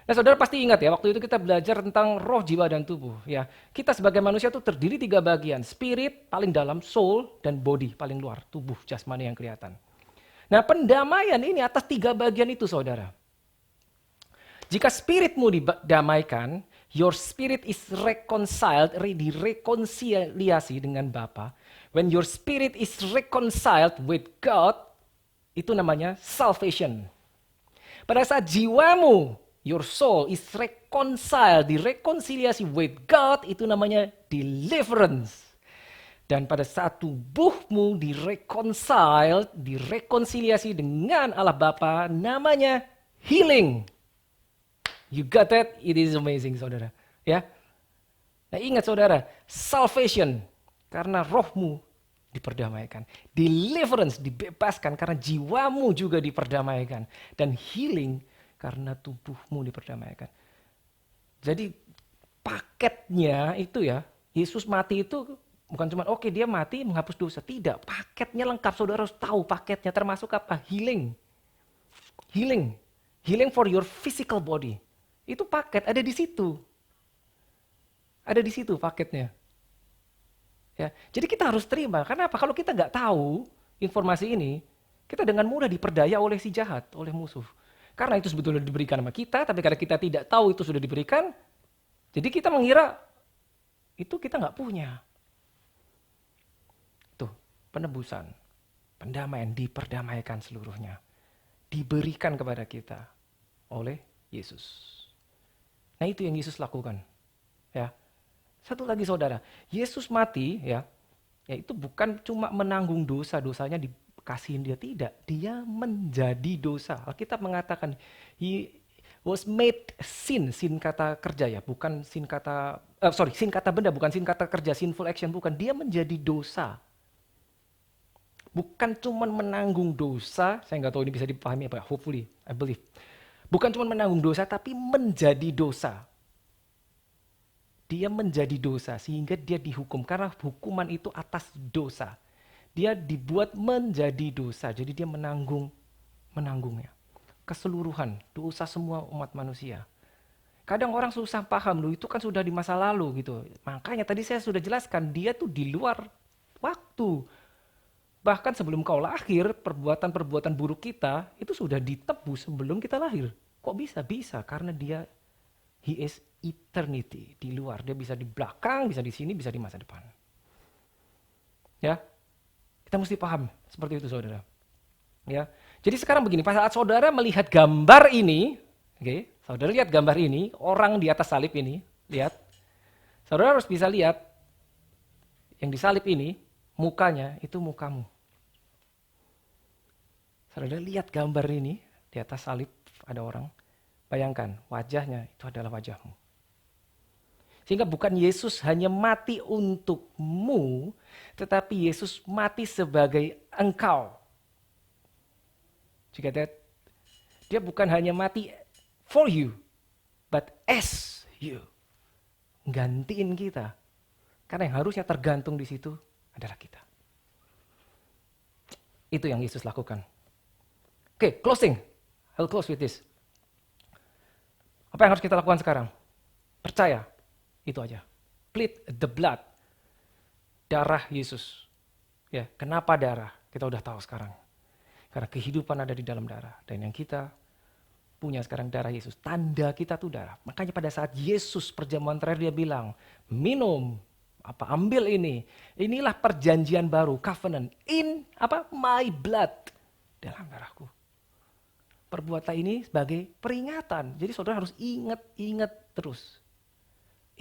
Nah saudara pasti ingat ya, waktu itu kita belajar tentang roh, jiwa, dan tubuh. Ya, kita sebagai manusia itu terdiri 3 bagian. Spirit paling dalam, soul, dan body paling luar. Tubuh, jasmani yang kelihatan. Nah pendamaian ini atas 3 bagian itu saudara. Jika spiritmu didamaikan, your spirit is reconciled, direkonsiliasi dengan Bapa. When your spirit is reconciled with God, itu namanya salvation. Pada saat jiwamu, your soul is reconciled, direkonsiliasi with God, itu namanya deliverance. Dan pada saat tubuhmu direkonsiliasi dengan Allah Bapa, namanya healing. You got that? It is amazing, saudara. Ya. Nah ingat saudara, salvation karena rohmu diperdamaikan. Deliverance dibebaskan karena jiwamu juga diperdamaikan. Dan healing karena tubuhmu diperdamaikan. Jadi paketnya itu ya, Yesus mati itu bukan cuma oke dia mati menghapus dosa. Tidak, paketnya lengkap. Saudara harus tahu paketnya termasuk apa? Healing. Healing. Healing for your physical body. Itu paket ada di situ. Ada di situ paketnya. Ya, jadi kita harus terima. Karena apa? Kalau kita nggak tahu informasi ini, kita dengan mudah diperdaya oleh si jahat, oleh musuh. Karena itu sebetulnya diberikan sama kita, tapi karena kita tidak tahu itu sudah diberikan, jadi kita mengira itu kita nggak punya. Tuh, penebusan, pendamaian, diperdamaikan seluruhnya. Diberikan kepada kita oleh Yesus. Nah itu yang Yesus lakukan. Ya. Satu lagi saudara, Yesus mati ya itu bukan cuma menanggung dosa-dosanya dikasihin dia, tidak. Dia menjadi dosa. Alkitab mengatakan he was made sin kata kerja ya, bukan sin kata sin kata benda, bukan sin kata kerja, sinful action, bukan. Dia menjadi dosa. Bukan cuma menanggung dosa, saya nggak tahu ini bisa dipahami apa, hopefully, I believe. Bukan cuma menanggung dosa, tapi menjadi dosa. Dia menjadi dosa sehingga dia dihukum karena hukuman itu atas dosa. Dia dibuat menjadi dosa, jadi dia menanggungnya. Keseluruhan dosa semua umat manusia. Kadang orang susah paham loh, itu kan sudah di masa lalu gitu. Makanya tadi saya sudah jelaskan dia tuh di luar waktu. Bahkan sebelum kau lahir, perbuatan-perbuatan buruk kita itu sudah ditebus sebelum kita lahir. Kok bisa? Bisa karena dia he is eternity, di luar. Dia bisa di belakang, bisa di sini, bisa di masa depan. Ya, kita mesti paham seperti itu saudara. Ya, jadi sekarang begini, pas saat saudara melihat gambar ini, saudara lihat gambar ini, orang di atas salib ini, lihat. Saudara harus bisa lihat, yang disalib ini, mukanya itu mukamu. Saudara lihat gambar ini, di atas salib ada orang, bayangkan wajahnya itu adalah wajahmu. Sehingga bukan Yesus hanya mati untukmu, tetapi Yesus mati sebagai engkau. Jika dia bukan hanya mati for you, but as you. Gantiin kita. Karena yang harusnya tergantung di situ adalah kita. Itu yang Yesus lakukan. Oke, closing. I'll close with this. Apa yang harus kita lakukan sekarang? Percaya. Itu aja. Plead the blood. Darah Yesus. Ya, kenapa darah? Kita udah tahu sekarang. Karena kehidupan ada di dalam darah. Dan yang kita punya sekarang darah Yesus. Tanda kita tuh darah. Makanya pada saat Yesus perjamuan terakhir dia bilang, minum, ambil ini. Inilah perjanjian baru, covenant, in my blood, dalam darahku. Perbuatan ini sebagai peringatan. Jadi saudara harus ingat terus.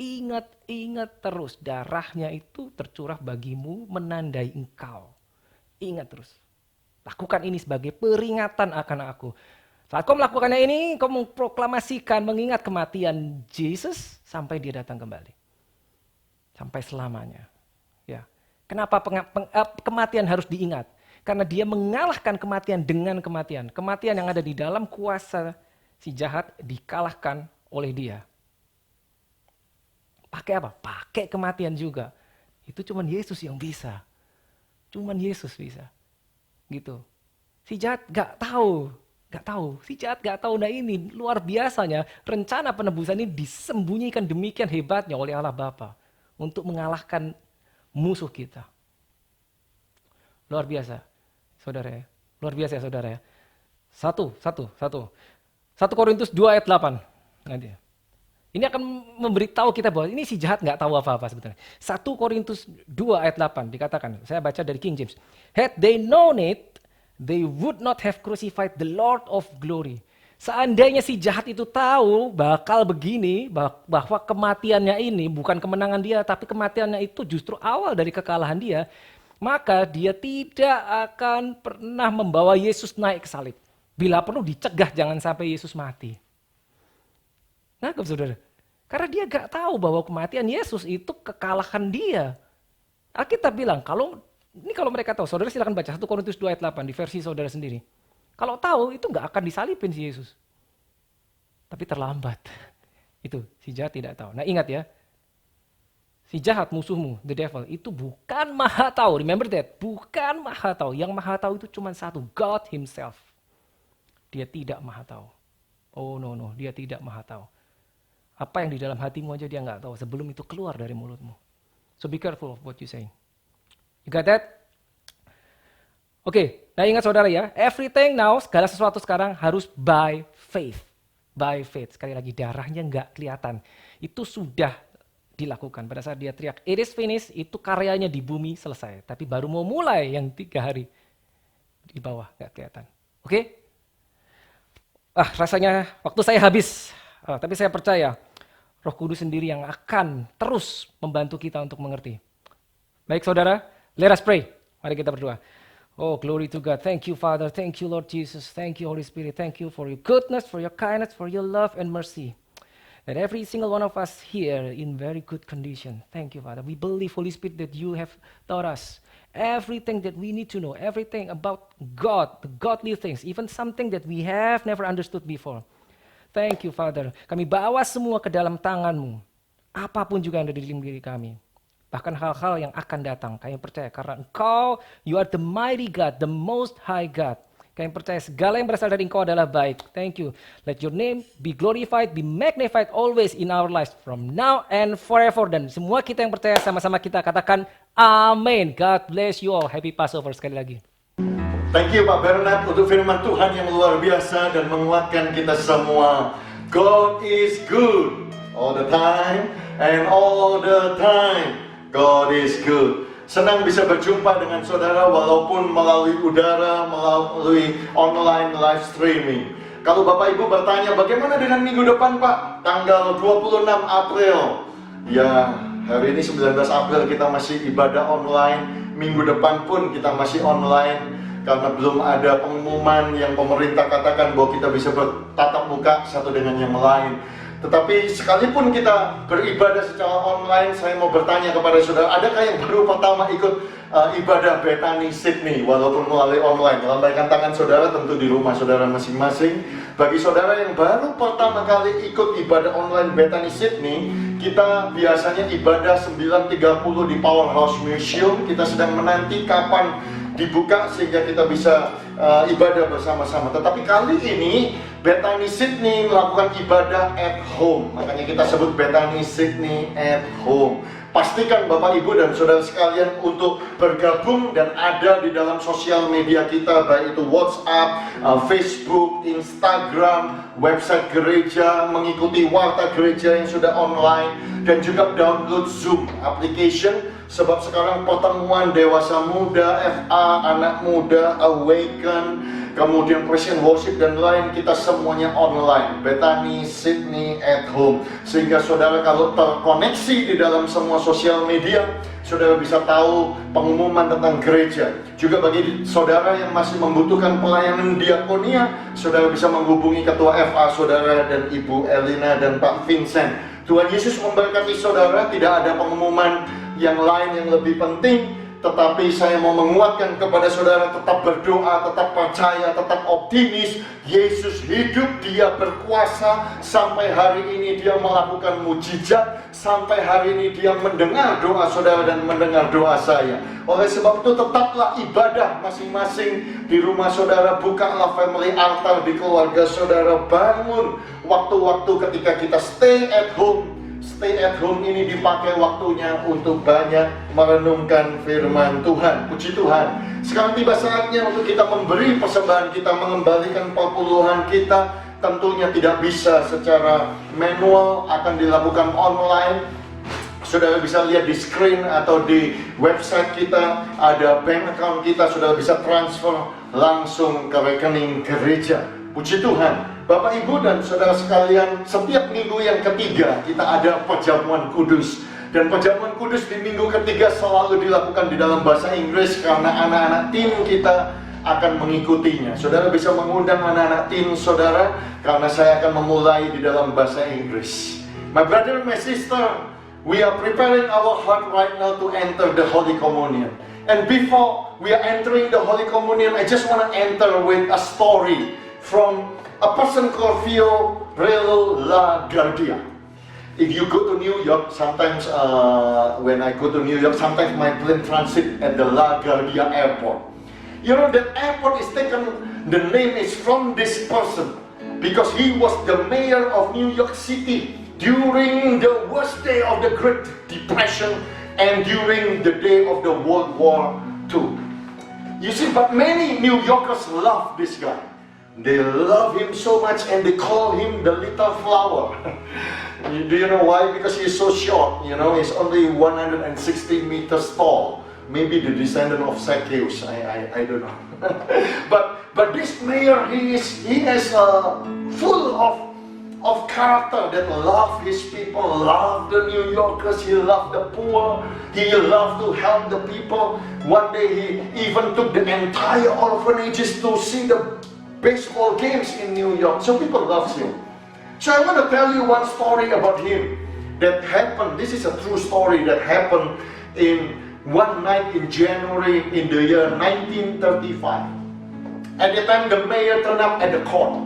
Ingat terus. Darahnya itu tercurah bagimu menandai engkau. Ingat terus. Lakukan ini sebagai peringatan akan aku. Saat kau melakukannya ini, kau memproklamasikan, mengingat kematian Yesus sampai dia datang kembali. Sampai selamanya. Ya. Kenapa kematian harus diingat? Karena dia mengalahkan kematian dengan kematian. Kematian yang ada di dalam kuasa si jahat dikalahkan oleh dia. Pakai apa? Pakai kematian juga. Itu cuman Yesus yang bisa. Cuman Yesus bisa. Gitu. Si jahat gak tahu. Si jahat gak tahu. Nah ini luar biasanya rencana penebusan ini disembunyikan demikian hebatnya oleh Allah Bapa untuk mengalahkan musuh kita. Luar biasa, saudara ya. Luar biasa ya, saudara ya. Satu. 1 Korintus 2 ayat 8. Nanti. Ini akan memberitahu kita bahwa ini si jahat nggak tahu apa-apa sebetulnya. 1 Korintus 2 ayat 8 dikatakan, saya baca dari King James. Had they known it, they would not have crucified the Lord of glory. Seandainya si jahat itu tahu bakal begini, bahwa kematiannya ini bukan kemenangan dia, tapi kematiannya itu justru awal dari kekalahan dia, maka dia tidak akan pernah membawa Yesus naik ke salib. Bila perlu dicegah jangan sampai Yesus mati. Nangkep saudara? Karena dia gak tahu bahwa kematian Yesus itu kekalahan dia. Alkitab bilang, kalau mereka tahu, saudara silakan baca 1 Korintus 2 ayat 8 di versi saudara sendiri. Kalau tahu itu gak akan disalibin si Yesus. Tapi terlambat. Itu si jahat tidak tahu. Nah ingat ya, si jahat musuhmu, the devil, itu bukan maha tahu. Remember that, bukan maha tahu. Yang maha tahu itu cuma satu, God himself. Dia tidak maha tahu. Oh no, dia tidak maha tahu. Apa yang di dalam hatimu aja dia nggak tahu sebelum itu keluar dari mulutmu. So be careful of what you say. You got that? Oke, nah ingat saudara ya, everything now, segala sesuatu sekarang harus by faith. By faith. Sekali lagi darahnya nggak kelihatan. Itu sudah dilakukan. Pada saat dia teriak, it is finished, itu karyanya di bumi selesai. Tapi baru mau mulai yang 3 hari di bawah nggak kelihatan. Oke? Rasanya waktu saya habis. Tapi saya percaya Roh Kudus sendiri yang akan terus membantu kita untuk mengerti. Baik saudara, let us pray. Mari kita berdoa. Oh, glory to God. Thank you, Father. Thank you, Lord Jesus. Thank you, Holy Spirit. Thank you for your goodness, for your kindness, for your love and mercy. That every single one of us here in very good condition. Thank you, Father. We believe, Holy Spirit, that you have taught us everything that we need to know, everything about God, the godly things, even something that we have never understood before. Thank you, Father. Kami bawa semua ke dalam tangan-Mu. Apapun juga yang ada di dalam diri kami. Bahkan hal-hal yang akan datang. Kami percaya karena Engkau, you are the mighty God, the most high God. Kami percaya segala yang berasal dari Engkau adalah baik. Thank you. Let your name be glorified, be magnified always in our lives. From now and forever. Dan semua kita yang percaya sama-sama kita katakan amin. God bless you all. Happy Passover sekali lagi. Thank you Pak Bernard untuk firman Tuhan yang luar biasa dan menguatkan kita semua. God is good all the time and all the time God is good. Senang bisa berjumpa dengan saudara walaupun melalui udara, melalui online live streaming. Kalau Bapak Ibu bertanya bagaimana dengan minggu depan Pak? Tanggal 26 April. Ya, hari ini 19 April kita masih ibadah online. Minggu depan pun kita masih online. Karena belum ada pengumuman yang pemerintah katakan bahwa kita bisa bertatap muka satu dengan yang lain. Tetapi sekalipun kita beribadah secara online, saya mau bertanya kepada saudara, adakah yang baru pertama ikut ibadah Bethany Sydney walaupun melalui online? Lambaikan tangan saudara, tentu di rumah saudara masing-masing. Bagi saudara yang baru pertama kali ikut ibadah online Bethany Sydney, kita biasanya ibadah 9.30 di Powerhouse Museum. Kita sedang menanti kapan dibuka sehingga kita bisa ibadah bersama-sama. Tetapi kali ini Bethany Sydney melakukan ibadah at home. Makanya kita sebut Bethany Sydney at home. Pastikan Bapak Ibu dan Saudara sekalian untuk bergabung dan ada di dalam sosial media kita, baik itu WhatsApp, Facebook, Instagram, website gereja, mengikuti warta gereja yang sudah online, dan juga download Zoom application. Sebab sekarang pertemuan dewasa muda, FA, anak muda, Awaken, kemudian Christian Worship dan lain, kita semuanya online. Bethany, Sydney, at home. Sehingga saudara kalau terkoneksi di dalam semua sosial media, saudara bisa tahu pengumuman tentang gereja. Juga bagi saudara yang masih membutuhkan pelayanan diakonia, saudara bisa menghubungi ketua FA saudara dan Ibu Elina dan Pak Vincent. Tuhan Yesus memberkati saudara. Tidak ada pengumuman yang lain yang lebih penting, tetapi saya mau menguatkan kepada saudara, tetap berdoa, tetap percaya, tetap optimis. Yesus hidup, Dia berkuasa. Sampai hari ini Dia melakukan mujizat. Sampai hari ini Dia mendengar doa saudara dan mendengar doa saya. Oleh sebab itu tetaplah ibadah masing-masing di rumah saudara. Bukalah family altar di keluarga saudara. Bangun waktu-waktu ketika kita stay at home. Stay at home ini dipakai waktunya untuk banyak merenungkan firman Tuhan. Puji Tuhan. Sekarang tiba saatnya untuk kita memberi persembahan kita, mengembalikan perpuluhan kita. Tentunya tidak bisa secara manual, akan dilakukan online. Saudara bisa lihat di screen atau di website kita, ada bank account kita, saudara bisa transfer langsung ke rekening gereja. Puji Tuhan. Bapak Ibu dan saudara sekalian, setiap minggu yang ketiga kita ada perjamuan kudus. Dan perjamuan kudus di minggu ketiga selalu dilakukan di dalam bahasa Inggris karena anak-anak tim kita akan mengikutinya. Saudara bisa mengundang anak-anak tim saudara karena saya akan memulai di dalam bahasa Inggris. My brother, my sister, we are preparing our heart right now to enter the Holy Communion. And before we are entering the Holy Communion, I just want to enter with a story from a person called Fiorello LaGuardia. If you go to New York, sometimes when I go to New York, sometimes my plane transit at the LaGuardia airport. You know that airport is taken, the name is from this person because he was the mayor of New York City during the worst day of the Great Depression and during the day of the World War II. You see, but many New Yorkers love this guy. They love him so much and they call him the little flower. Do you know why? Because he's so short, you know, he's only 160 meters tall. Maybe the descendant of Zacchaeus, I don't know. but this mayor, he is full of character that love his people, love the New Yorkers, he loved the poor, he loved to help the people. One day he even took the entire orphanages to see the baseball games in New York. So people love him. So I want to tell you one story about him that happened. This is a true story that happened in one night in January in the year 1935. At the time the mayor turned up at the court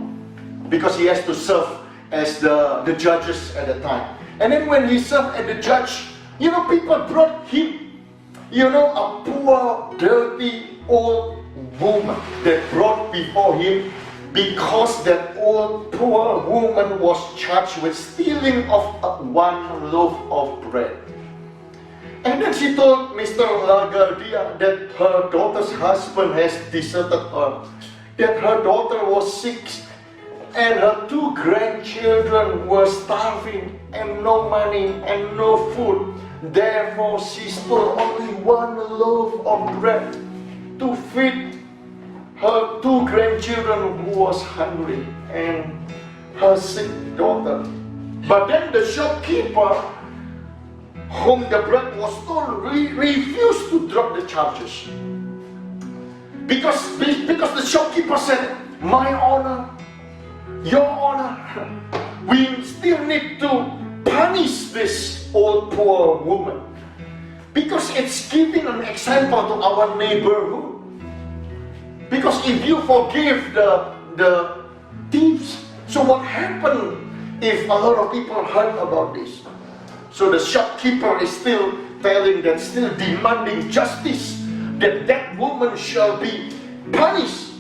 because he has to serve as the judges at the time. And then when he served as the judge, you know, people brought him, you know, a poor, dirty, old woman that brought before him because that old poor woman was charged with stealing of one loaf of bread. And then she told Mr. LaGuardia that her daughter's husband has deserted her, that her daughter was sick and her two grandchildren were starving and no money and no food. Therefore she stole only one loaf of bread to feed her two grandchildren who was hungry and her sick daughter. But then the shopkeeper whom the bread was stolen refused to drop the charges. Because the shopkeeper said, my honor, your honor, we still need to punish this old poor woman. Because it's giving an example to our neighborhood. Because if you forgive the thieves, so what happened if a lot of people heard about this? So the shopkeeper is still telling them, still demanding justice, that that woman shall be punished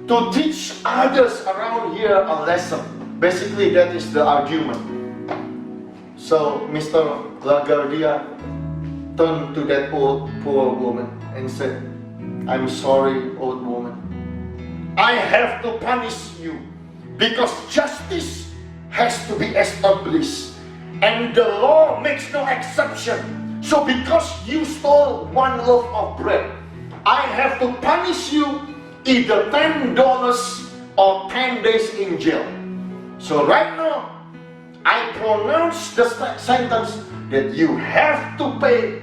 to teach others around here a lesson. Basically, that is the argument. So Mr. LaGuardia turned to that old poor woman and said, I'm sorry, old woman. I have to punish you because justice has to be established and the law makes no exception. So because you stole one loaf of bread, I have to punish you either $10 or 10 days in jail. So right now, I pronounce the sentence that you have to pay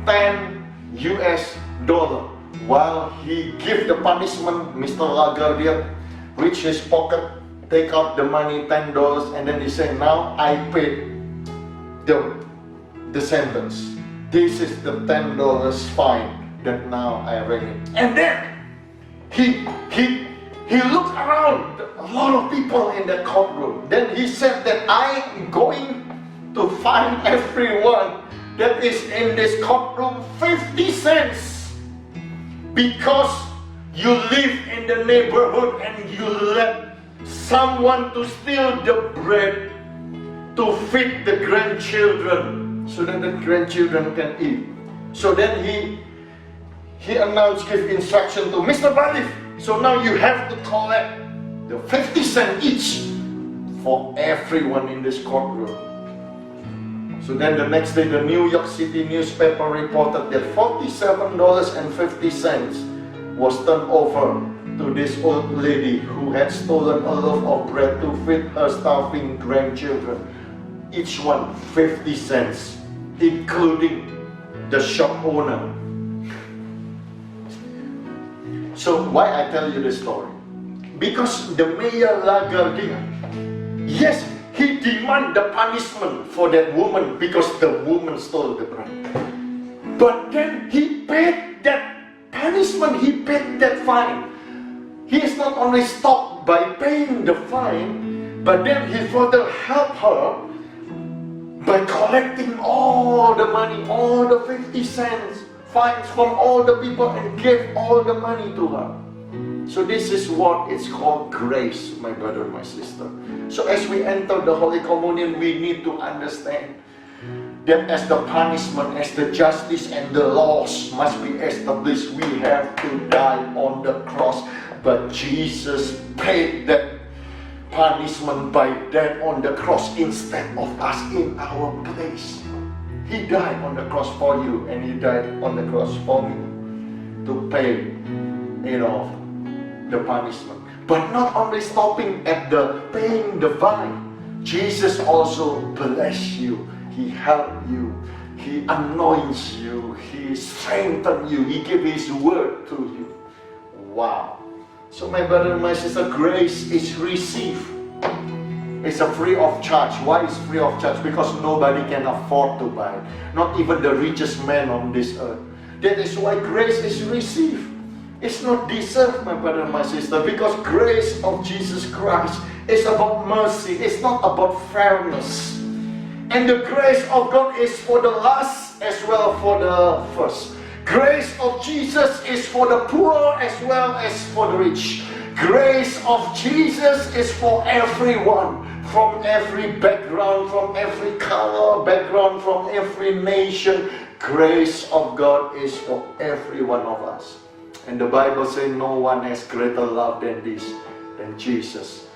$10 While he give the punishment, Mr. LaGuardia reach his pocket, take out the money, $10, and then he say, now I paid the sentence. This is the $10 fine that now I ready. And then he looked around, a lot of people in the courtroom. Then he said that I'm going to fine everyone that is in this courtroom 50 cents because you live in the neighborhood and you let someone to steal the bread to feed the grandchildren so that the grandchildren can eat. So then he announced, give instruction to Mr. Balif. So now you have to collect the 50 cents each for everyone in this courtroom. So then the next day the New York City newspaper reported that $47.50 was turned over to this old lady who had stolen a loaf of bread to feed her starving grandchildren. Each one 50 cents, including the shop owner. So why I tell you this story? Because the Mayor LaGuardia, yes, he demand the punishment for that woman because the woman stole the bread. But then he paid that punishment, he paid that fine. He is not only stopped by paying the fine, but then he further helped her by collecting all the money, all the 50 cents fines from all the people and gave all the money to her. So this is what it's called grace, my brother, my sister. So as we enter the Holy Communion, we need to understand that as the punishment, as the justice and the laws must be established, we have to die on the cross. But Jesus paid that punishment by death on the cross instead of us in our place. He died on the cross for you and he died on the cross for me to pay the punishment. But not only stopping at the paying the fine, Jesus also bless you. He helped you. He anoints you. He strengthens you. He gives His word to you. Wow. So my brother and my sister, grace is received. It's a free of charge. Why is free of charge? Because nobody can afford to buy it. Not even the richest man on this earth. That is why grace is received. It's not deserved, my brother and my sister, because grace of Jesus Christ is about mercy. It's not about fairness. And the grace of God is for the last as well for the first. Grace of Jesus is for the poor as well as for the rich. Grace of Jesus is for everyone, from every background, from every color, background, from every nation. Grace of God is for every one of us. And the Bible says no one has greater love than this, than Jesus,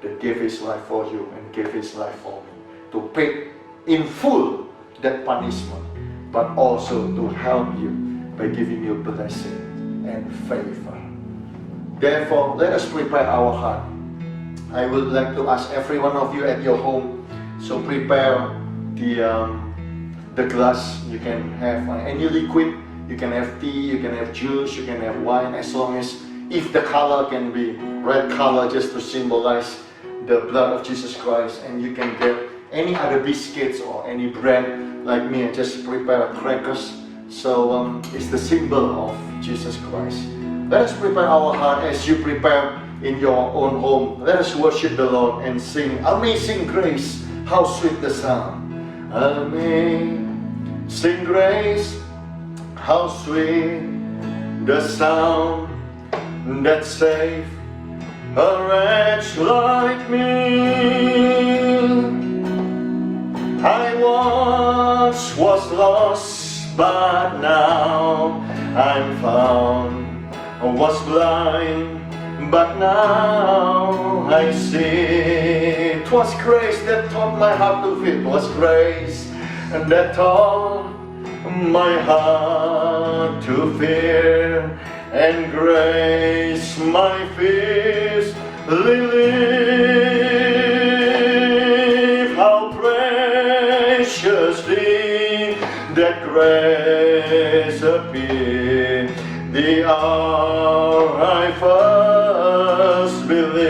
that gave His life for you and gave His life for me, to pay in full that punishment, but also to help you by giving you blessing and favor. Therefore, let us prepare our heart. I would like to ask every one of you at your home, so prepare the glass. You can have any liquid, you can have tea, you can have juice, you can have wine, as long as if the color can be red color, just to symbolize the blood of Jesus Christ. And you can get any other biscuits or any bread. Like me, I just prepare crackers. So it's the symbol of Jesus Christ. Let us prepare our heart as you prepare in your own home. Let us worship the Lord and sing Amazing Grace, how sweet the sound. Amazing grace, how sweet the sound that saved a wretch like me. I once was lost, but now I'm found. I was blind, but now I see. 'Twas grace that taught my heart to feel. 'Twas grace that taught my heart to fear, and grace my fears relieve. How preciously that grace appeared the hour I first believed.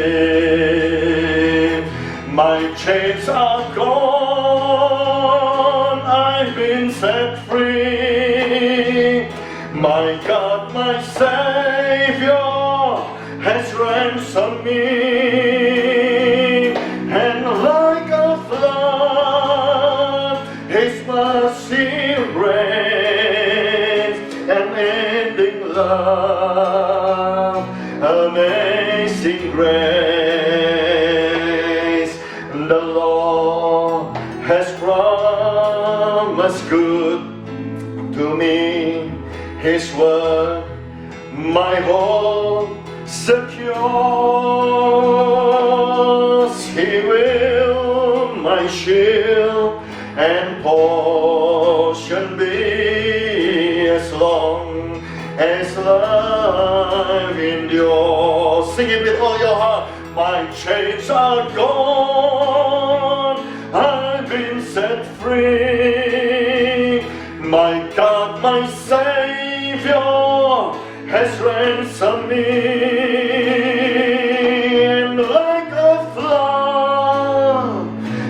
My chains are gone, I've been set free. My God, my Savior has ransomed me, and like a flood, His mercy reigns, an ending love, amazing grace. The Lord has promised good to me. His word, my hope secures. He will my shield and portion be, as long as life endures. Sing it with all your heart. My chains are gone, I've been set free. My God, my Savior has ransomed me, and like a flood,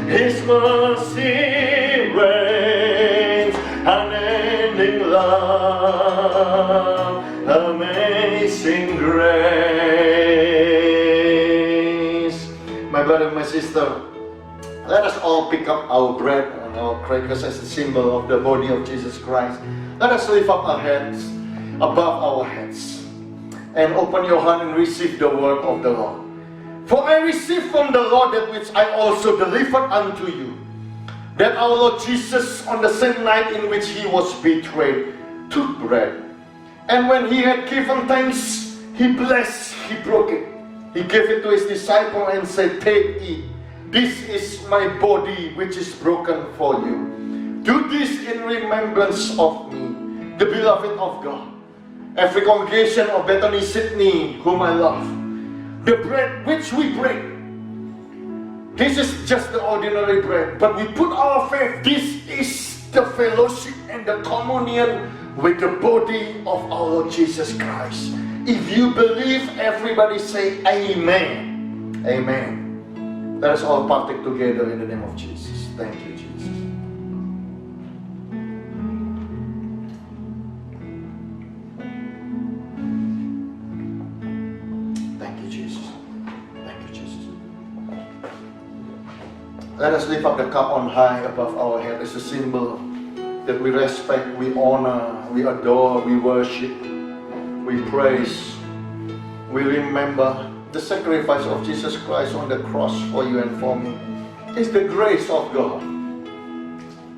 His mercy reigns, unending love, amazing grace. My brother, my sister, let us all pick up our bread and our crackers as a symbol of the body of Jesus Christ. Let us lift up our hands above our heads and open your heart and receive the word of the Lord. For I received from the Lord that which I also delivered unto you, that our Lord Jesus, on the same night in which He was betrayed, took bread. And when He had given thanks, He blessed, He broke it. He gave it to His disciple and said, "Take, eat. This is my body which is broken for you. Do this in remembrance of me," the beloved of God. Every congregation of Bethany, Sydney, whom I love, the bread which we break, this is just the ordinary bread, but we put our faith. This is the fellowship and the communion with the body of our Lord Jesus Christ. If you believe, everybody say amen. Amen. Let us all partake together in the name of Jesus. Thank you, Jesus. Let us lift up the cup on high above our head as a symbol that we respect, we honor, we adore, we worship, we praise, we remember the sacrifice of Jesus Christ on the cross for you and for me. It's the grace of God.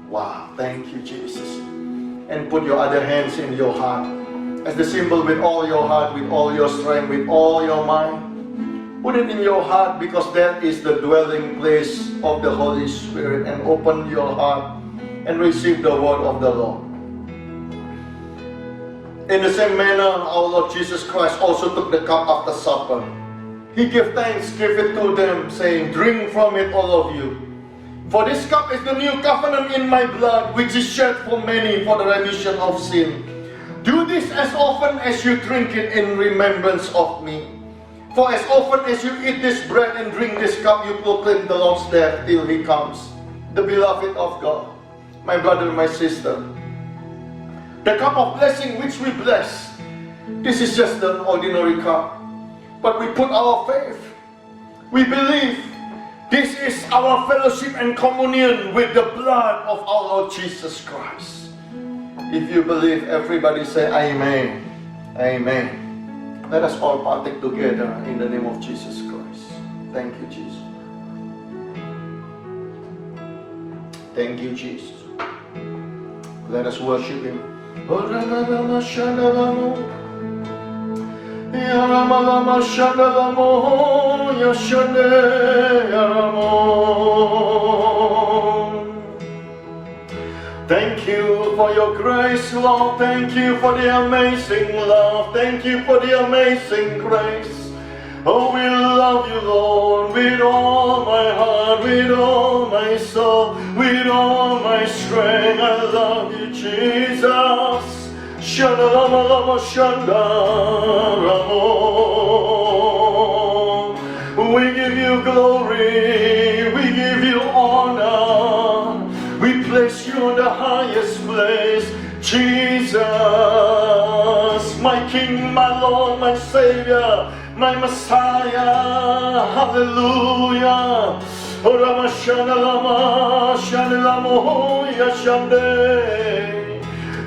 Wow, thank you, Jesus. And put your other hands in your heart as the symbol with all your heart, with all your strength, with all your mind. Put it in your heart, because that is the dwelling place of the Holy Spirit, and open your heart and receive the word of the Lord. In the same manner, our Lord Jesus Christ also took the cup after supper. He gave thanks, gave it to them, saying, "Drink from it, all of you. For this cup is the new covenant in my blood, which is shed for many for the remission of sin. Do this as often as you drink it in remembrance of me. For as often as you eat this bread and drink this cup, you proclaim the Lord's death till He comes." The beloved of God, my brother, my sister, the cup of blessing which we bless, this is just an ordinary cup, but we put our faith. We believe this is our fellowship and communion with the blood of our Lord Jesus Christ. If you believe, everybody say amen. Amen. Let us all partake together in the name of Jesus Christ. Thank you, Jesus. Thank you, Jesus. Let us worship Him. Ramama Shandalamo. Yaramama Shandalamo. Yashane Yaramo. Thank you for your grace, Lord. Thank you for the amazing love. Thank you for the amazing grace. Oh, we love you, Lord, with all my heart, with all my soul, with all my strength. I love you, Jesus. Shanda lama lama shanda ramo. We give you glory, we give you honor. We place you in the highest place, Jesus, my King, my Lord, my Savior, my Messiah. Hallelujah. Rama shana lama shana lamo ya shande.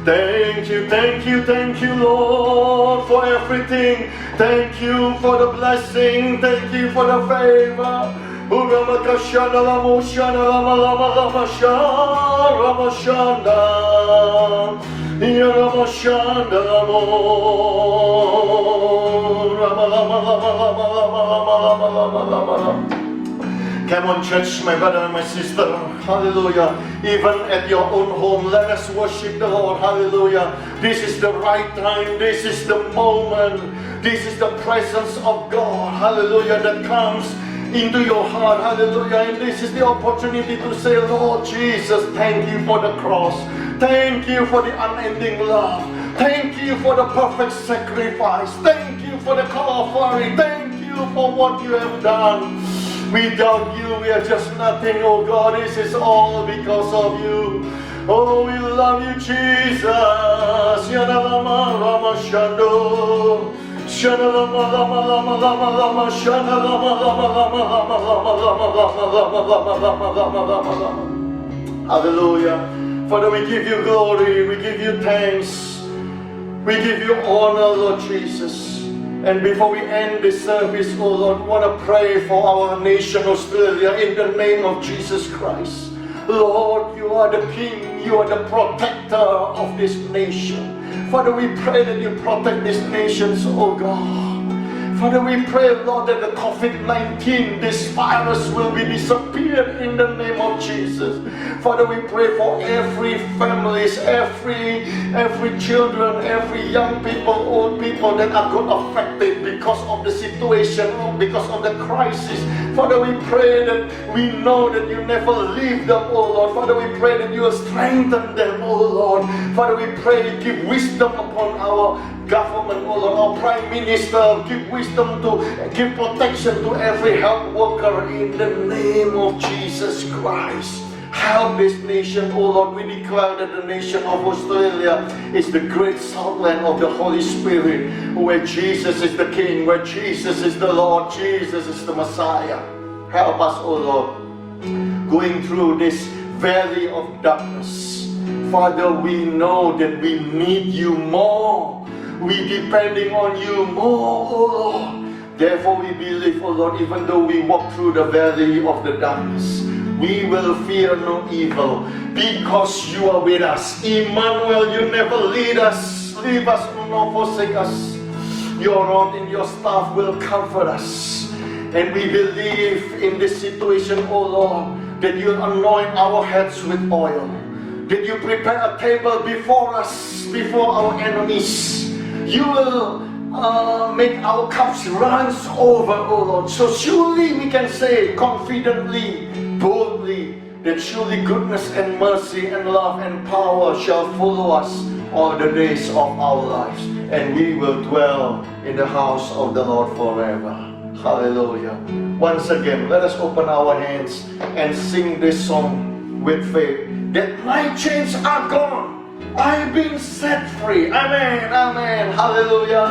Thank you, Lord, for everything. Thank you for the blessing. Thank you for the favor. Uramaka shana lamo shana lama lama lama shana rama shanda. Ya rama shanda lamo rama lama lama lama lama lama lama lama lama. Come on, church, my brother and my sister. Hallelujah. Even at your own home, let us worship the Lord. Hallelujah. This is the right time. This is the moment. This is the presence of God. Hallelujah. That comes into your heart. Hallelujah. And this is the opportunity to say, Lord Jesus, thank you for the cross. Thank you for the unending love. Thank you for the perfect sacrifice. Thank you for the Calvary. Thank you for what you have done. Without you, we are just nothing. Oh God, this is all because of you. Oh, we love you, Jesus. Yanalama Rama Shando. Shanalama Lama Lama Lama Lama Shanalama Lama Lama Lama Lama Lama Lama Lama Lama Lama Lama Lama. Hallelujah. Father, we give you glory. We give you thanks. We give you honor, Lord Jesus. And before we end this service, oh Lord, we want to pray for our nation, Australia, in the name of Jesus Christ. Lord, you are the King, you are the protector of this nation. Father, we pray that you protect these nations, oh God. Father, we pray, Lord, that the COVID-19, this virus will be disappeared in the name of Jesus. Father, we pray for every families, every children, every young people, old people that are got affected because of the situation, because of the crisis. Father, we pray that we know that you never leave them, oh Lord. Father, we pray that you will strengthen them, oh Lord. Father, we pray you give wisdom upon our government, oh Lord, our Prime Minister, give wisdom to, give protection to every health worker in the name of Jesus Christ. Help this nation, oh Lord. We declare that the nation of Australia is the great Southland of the Holy Spirit, where Jesus is the King, where Jesus is the Lord, Jesus is the Messiah. Help us, oh Lord, going through this valley of darkness. Father, we know that we need you more. We depending on you more, oh Lord. Therefore we believe, oh Lord, even though we walk through the valley of the darkness, we will fear no evil, because you are with us. Emmanuel, you never leave us nor forsake us. Your rod and your staff will comfort us. And we believe in this situation, oh Lord, that you anoint our heads with oil, that you prepare a table before us, before our enemies. You will make our cups run over, oh Lord. So surely we can say confidently, boldly, that surely goodness and mercy and love and power shall follow us all the days of our lives. And we will dwell in the house of the Lord forever. Hallelujah. Once again, let us open our hands and sing this song with faith. That my chains are gone. I've been set free. Amen. Amen. Hallelujah.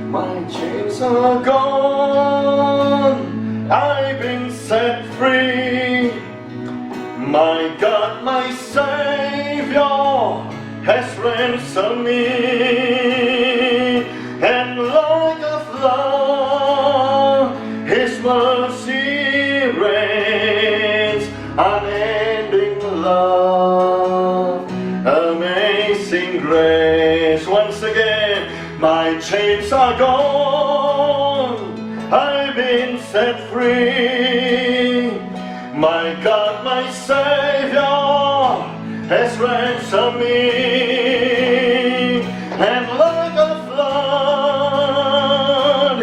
My chains are gone. I've been set free. My God, my Savior has ransomed me. And like a flood, His mercy reigns, unending love. set free. My God, my Savior has ransomed me, and like a flood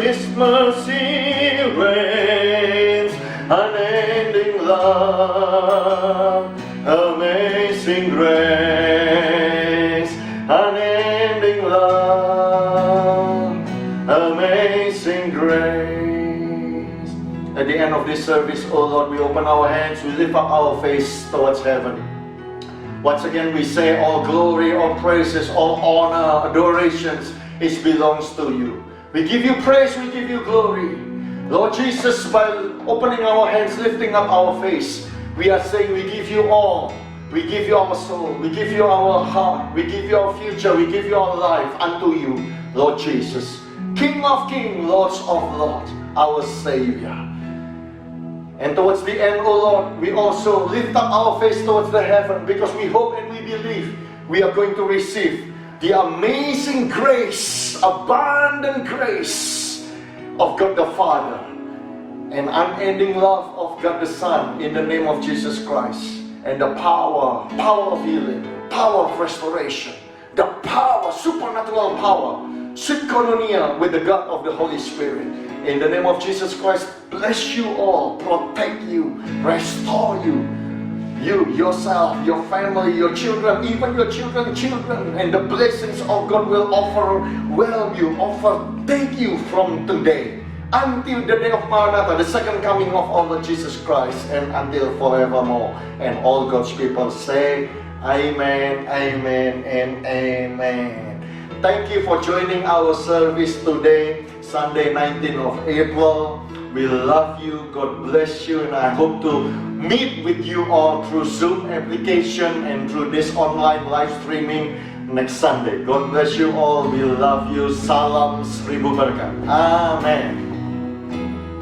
His mercy reigns. Unending love, amazing grace. Unending love, amazing grace. At the end of this service, oh Lord, we open our hands, we lift up our face towards heaven. Once again, we say all glory, all praises, all honor, adorations, it belongs to you. We give you praise, we give you glory. Lord Jesus, by opening our hands, lifting up our face, we are saying we give you all. We give you our soul, we give you our heart, we give you our future, we give you our life unto you, Lord Jesus. King of kings, Lord of lords, our Savior. And towards the end, O Lord, we also lift up our face towards the heaven, because we hope and we believe we are going to receive the amazing grace, abundant grace of God the Father, and unending love of God the Son in the name of Jesus Christ, and the power of healing, power of restoration, the power, supernatural power, sweet koinonia with the God of the Holy Spirit. In the name of Jesus Christ, bless you all, protect you, restore you, yourself, your family, your children, even your children, and the blessings of God will overwhelm you, take you from today until the day of Maranatha, the second coming of our Lord Jesus Christ, and until forevermore. And all God's people say, Amen, Amen, and Amen. Thank you for joining our service today, Sunday 19th of April. We love you, God bless you, and I hope to meet with you all through Zoom application and through this online live streaming next Sunday. God bless you all, we love you. Salam seribu berkat. Amen.